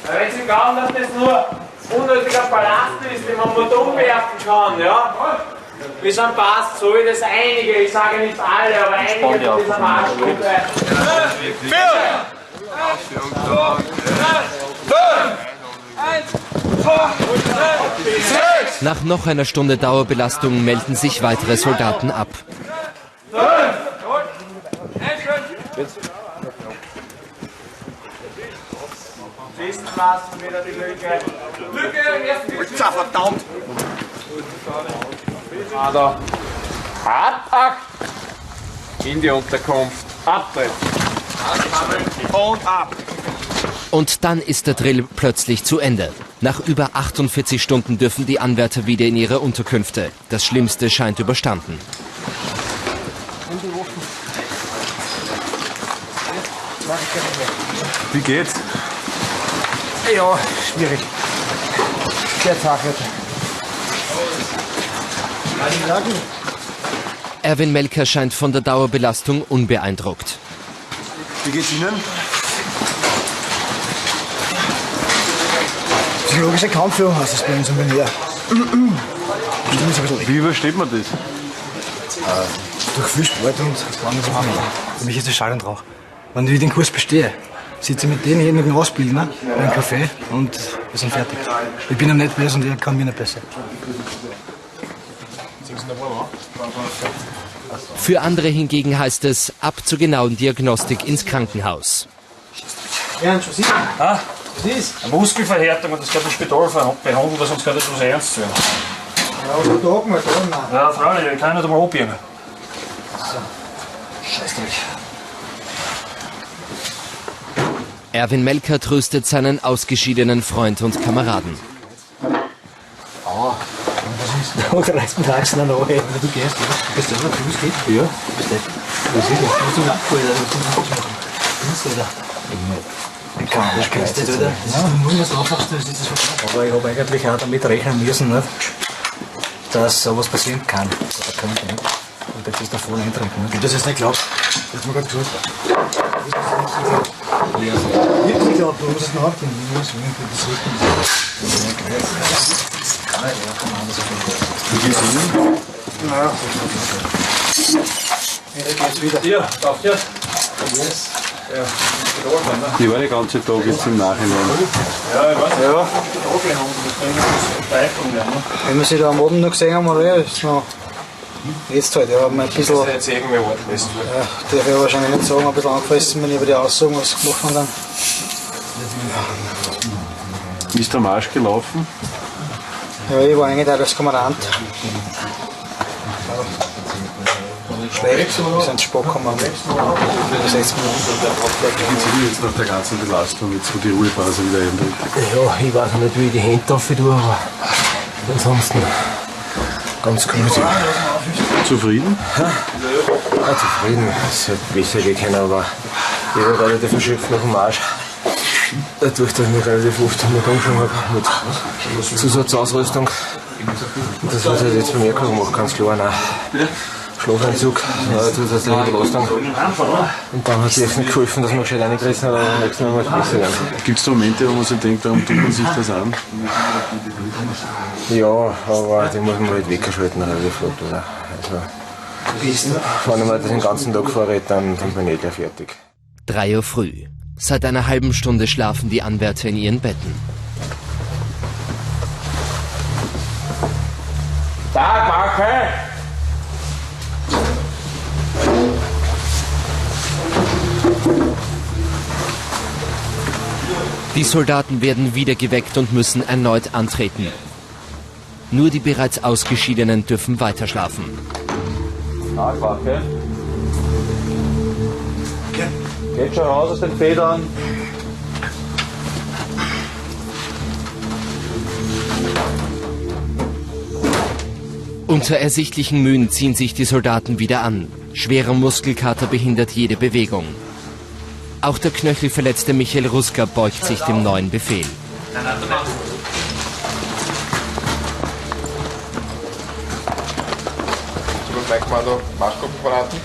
Speaker 13: Wenn Sie glauben, dass das nur unnötiger Ballast ist, den man nur umwerfen kann, ja? Wie so ein Pass, so wie das einige, ich sage nicht alle, aber einige von dieser Marschgruppe.
Speaker 1: Nach noch einer Stunde Dauerbelastung melden sich weitere Soldaten ab.
Speaker 18: Verdammt!
Speaker 13: Ab! In die Unterkunft. Abtritt.
Speaker 18: Und ab.
Speaker 1: Und dann ist der Drill plötzlich zu Ende. Nach über 48 Stunden dürfen die Anwärter wieder in ihre Unterkünfte. Das Schlimmste scheint überstanden.
Speaker 16: Wie geht's?
Speaker 7: Ja, schwierig. Sehr zagend.
Speaker 1: Erwin Melker scheint von der Dauerbelastung unbeeindruckt.
Speaker 16: Wie geht's Ihnen?
Speaker 10: Psychologische Kampfführung heißt es bei uns im Militär.
Speaker 16: Wie übersteht man das?
Speaker 10: Durch viel Sport und langes Machen. Für mich ist das Schall und Rauch. Wenn ich den Kurs bestehe, sitze ich mit denen mit dem Ausbildner beim Café und wir sind fertig. Ich bin ihm nicht besser und er kann mir nicht besser.
Speaker 1: Für andere hingegen heißt es ab zur genauen Diagnostik ins Krankenhaus.
Speaker 10: Ernst, was ist?
Speaker 13: Ah, was ist? Eine Muskelverhärtung und das kann im Spital behandeln, weil sonst kann das was ernst sein.
Speaker 10: Ja, aber da mal da, nein.
Speaker 13: Ja, freilich, ich kann nicht einmal abbiegen.
Speaker 10: Scheißdreck.
Speaker 1: Erwin Melker tröstet seinen ausgeschiedenen Freund und Kameraden.
Speaker 10: Aua, was ist? Da reißt mich der Achsen an, du gehst, oder? Bist du selber, du gehst? Ja. Bist du? Was ist das? Du musst ihn abholen, du musst ihn abmachen. Findest du, oder? Ich kann das kannst du, oder? Ja, nur was drauf machst, das ist das verkauft. Aber ich habe eigentlich auch damit rechnen müssen, nicht? Dass sowas passieren kann. Oder könnte, nicht? Und das ist der volle Eintritt. Ich das jetzt nicht glaubt. Das hat mir gerade gesagt. Das ist nicht geglaubt. Ja. Ich hab's nicht geglaubt, du musst es nachdenken. Du musst das richten.
Speaker 16: Wie geht's Ihnen?
Speaker 10: Ja. Wieder geht's wieder.
Speaker 13: Ja, auf dir.
Speaker 10: Yes.
Speaker 13: Ja,
Speaker 16: Ich war den ganzen Tag jetzt im Nachhinein.
Speaker 13: ja, ich weiß nicht.
Speaker 10: Ja. Wenn wir sie da am Abend noch gesehen haben, oder? Ist noch jetzt halt, ja, ein bisschen.
Speaker 13: Das ist jetzt irgendwie warten müssen.
Speaker 10: Ja, darf ich wahrscheinlich nicht sagen, ein bisschen angefressen, wenn ich über die Aussagen was gemacht habe. Dann.
Speaker 16: Wie ist der Marsch gelaufen?
Speaker 10: Ja, ich war eingeteilt als Kommandant. Schlecht, wir sind zu spät gekommen. 6 Minuten.
Speaker 16: Wie geht's Ihnen jetzt nach der ganzen Belastung, jetzt wo die Ruhepause wieder eintritt?
Speaker 7: Ja, ich weiß nicht, wie ich die Hände drauf tue, aber ansonsten ganz gut.
Speaker 16: Zufrieden?
Speaker 7: Ja, zufrieden. Es hätte besser gehen können, aber ich war relativ erschöpft nach dem Marsch. Dadurch, dass ich mich relativ oft umgegangen habe mit Zusatzausrüstung. Und das hat halt jetzt bei mir keinen gemacht, ganz klar. Nein. Schlafentzug, zusätzliche Belastung. Und dann hat es echt nicht geholfen, dass man gescheit reingerissen hat, aber am nächsten Mal mal besser werden.
Speaker 16: Gibt es da Momente, wo man sich denkt, warum tut man sich das an?
Speaker 7: Ja, aber die muss man halt wegschalten, relativ flott, oder? Also, wenn ich mir das den ganzen Tag vorrede, dann bin ich gleich fertig.
Speaker 1: 3 Uhr früh. Seit einer halben Stunde schlafen die Anwärter in ihren Betten.
Speaker 13: Tag, Marke!
Speaker 1: Die Soldaten werden wieder geweckt und müssen erneut antreten. Nur die bereits Ausgeschiedenen dürfen weiter schlafen.
Speaker 13: Tag, Marke. Geht schon raus aus den Federn.
Speaker 1: Unter ersichtlichen Mühen ziehen sich die Soldaten wieder an. Schwerer Muskelkater behindert jede Bewegung. Auch der knöchelverletzte Michael Ruska beugt sich dem neuen Befehl.
Speaker 3: Kommando, Marschgruppen verraten.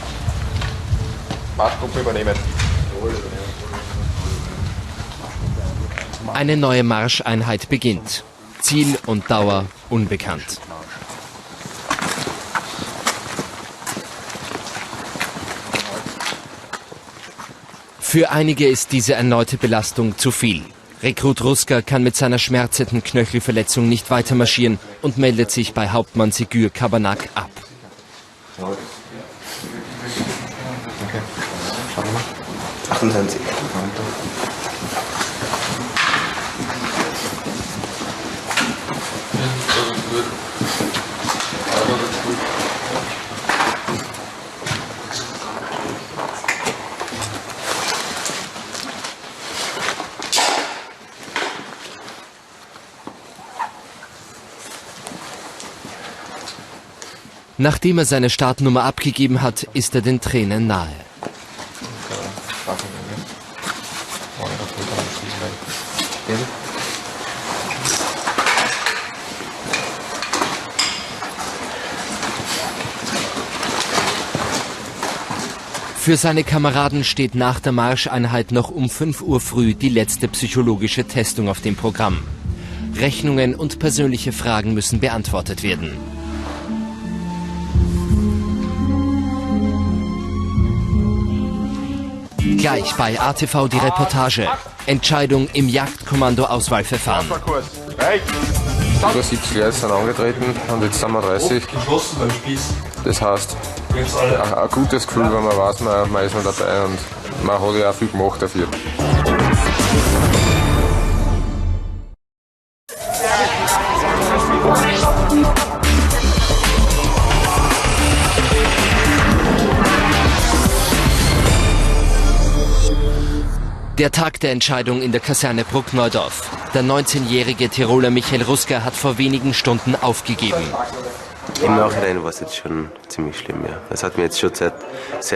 Speaker 3: Marschgruppen übernehmen.
Speaker 1: Eine neue Marscheinheit beginnt. Ziel und Dauer unbekannt. Für einige ist diese erneute Belastung zu viel. Rekrut Ruska kann mit seiner schmerzenden Knöchelverletzung nicht weiter marschieren und meldet sich bei Hauptmann Sigur Kabanak ab.
Speaker 11: Okay. 28.
Speaker 1: Nachdem er seine Startnummer abgegeben hat, ist er den Tränen nahe. Für seine Kameraden steht nach der Marscheinheit noch um 5 Uhr früh die letzte psychologische Testung auf dem Programm. Rechnungen und persönliche Fragen müssen beantwortet werden. Gleich bei ATV die Reportage. Entscheidung im Jagdkommando-Auswahlverfahren.
Speaker 7: Über 70 Leute sind angetreten und jetzt sind wir 30. Das heißt, ein gutes Gefühl, wenn man weiß, man ist noch dabei und man hat ja auch viel gemacht dafür.
Speaker 1: Der Tag der Entscheidung in der Kaserne Bruckneudorf. Der 19-jährige Tiroler Michael Ruska hat vor wenigen Stunden aufgegeben.
Speaker 11: Im Nachhinein war es jetzt schon ziemlich schlimm, ja. Es hat mir jetzt schon sehr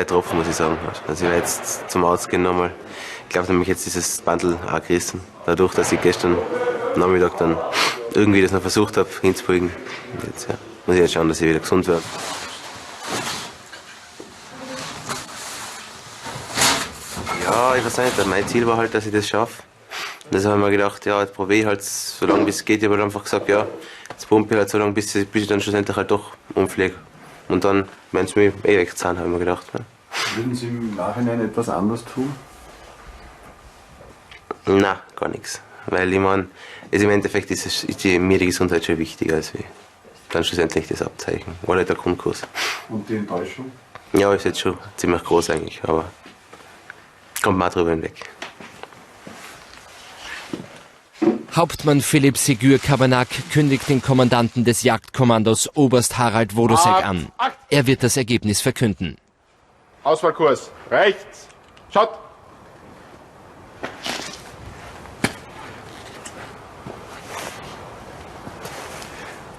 Speaker 11: getroffen, muss ich sagen. Also ich war jetzt zum Arzt gehen nochmal. Ich glaube, nämlich jetzt dieses Bandel auch gerissen. Dadurch, dass ich gestern Nachmittag dann irgendwie das noch versucht habe hinzubiegen. Jetzt ja, muss ich jetzt schauen, dass ich wieder gesund werde. Ja, ich weiß nicht, mein Ziel war halt, dass ich das schaffe. Und das habe ich mir gedacht, ja, jetzt probiere ich halt so lange bis es geht. Ich habe halt einfach gesagt, ja, jetzt pumpe ich halt so lange, bis ich dann schlussendlich halt doch umfliege. Und dann werden sie mich eh wegzahlen, habe ich mir gedacht. Ja.
Speaker 16: Würden Sie im Nachhinein etwas anders tun?
Speaker 11: Nein, gar nichts. Weil ich meine, also im Endeffekt ist mir die Gesundheit schon wichtiger als wie dann schlussendlich das Abzeichen. Oder der Grundkurs.
Speaker 16: Und die Enttäuschung?
Speaker 11: Ja, ist jetzt schon ziemlich groß eigentlich, aber kommt mal drüber hinweg.
Speaker 1: Hauptmann Philipp Segur-Kabanak kündigt den Kommandanten des Jagdkommandos Oberst Harald Wodosek an. Er wird das Ergebnis verkünden.
Speaker 3: Auswahlkurs rechts. Schaut.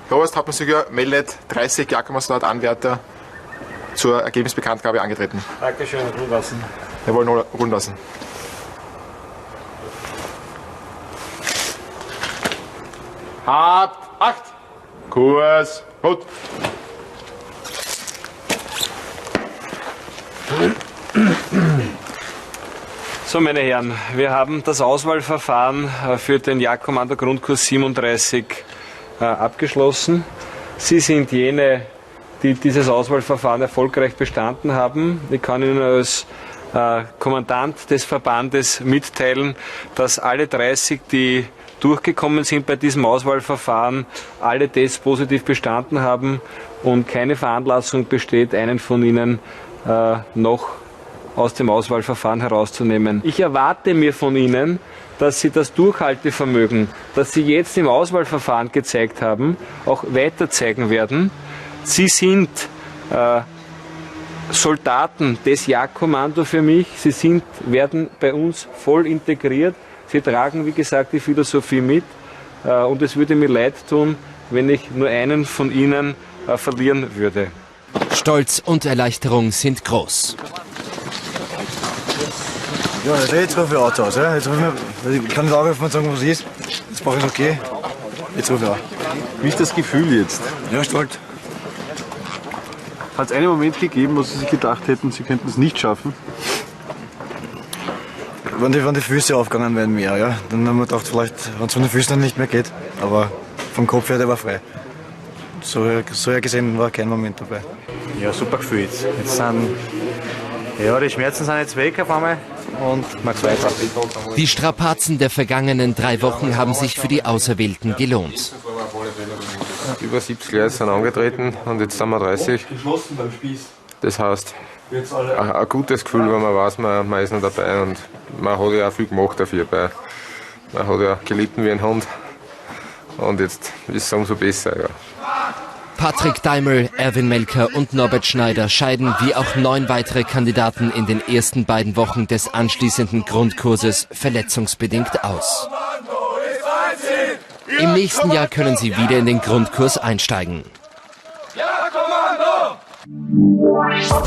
Speaker 3: Herr Oberst Hauptmann Segur meldet 30 Jagdkommandant-Anwärter zur Ergebnisbekanntgabe angetreten.
Speaker 10: Dankeschön, ruhen lassen.
Speaker 3: Wir wollen ruhen lassen. Hart, 8. Kurs, gut.
Speaker 13: So, meine Herren, wir haben das Auswahlverfahren für den Jagdkommando Grundkurs 37 abgeschlossen. Sie sind jene, die dieses Auswahlverfahren erfolgreich bestanden haben. Ich kann Ihnen als Kommandant des Verbandes mitteilen, dass alle 30, die durchgekommen sind bei diesem Auswahlverfahren, alle Tests positiv bestanden haben und keine Veranlassung besteht, einen von ihnen noch aus dem Auswahlverfahren herauszunehmen. Ich erwarte mir von Ihnen, dass Sie das Durchhaltevermögen, das Sie jetzt im Auswahlverfahren gezeigt haben, auch weiter zeigen werden. Sie sind Soldaten des Jagdkommando für mich. Sie werden bei uns voll integriert. Sie tragen, wie gesagt, die Philosophie mit. Und es würde mir leid tun, wenn ich nur einen von Ihnen verlieren würde.
Speaker 1: Stolz und Erleichterung sind groß.
Speaker 10: Ja, jetzt rufe ich Auto aus. Ja? Jetzt ich kann nicht anrufen und sagen, was ist. Jetzt brauche ich noch gehen. Jetzt rufe ich an.
Speaker 16: Wie ist das Gefühl jetzt?
Speaker 10: Ja, stolz.
Speaker 16: Hat es einen Moment gegeben, wo Sie sich gedacht hätten, Sie könnten es nicht schaffen?
Speaker 10: Wenn die Füße aufgegangen wären mehr, ja. Dann haben wir gedacht, vielleicht, wenn es von den Füßen dann nicht mehr geht. Aber vom Kopf her, der war frei. So gesehen war kein Moment dabei.
Speaker 12: Ja, super Gefühl jetzt. Ja, die Schmerzen sind jetzt weg auf einmal und man weiter.
Speaker 1: Die Strapazen der vergangenen 3 Wochen haben sich für die Auserwählten gelohnt.
Speaker 7: Über 70 Leute sind angetreten und jetzt sind wir 30. Das heißt, ein gutes Gefühl, wenn man weiß, man ist noch dabei und man hat ja auch viel gemacht dafür. Man hat ja gelitten wie ein Hund und jetzt ist es umso besser. Ja.
Speaker 1: Patrick Daimel, Erwin Melker und Norbert Schneider scheiden wie auch 9 weitere Kandidaten in den ersten beiden Wochen des anschließenden Grundkurses verletzungsbedingt aus. Im nächsten Jahr können sie wieder in den Grundkurs einsteigen.
Speaker 18: Ja, Kommando!
Speaker 19: Musik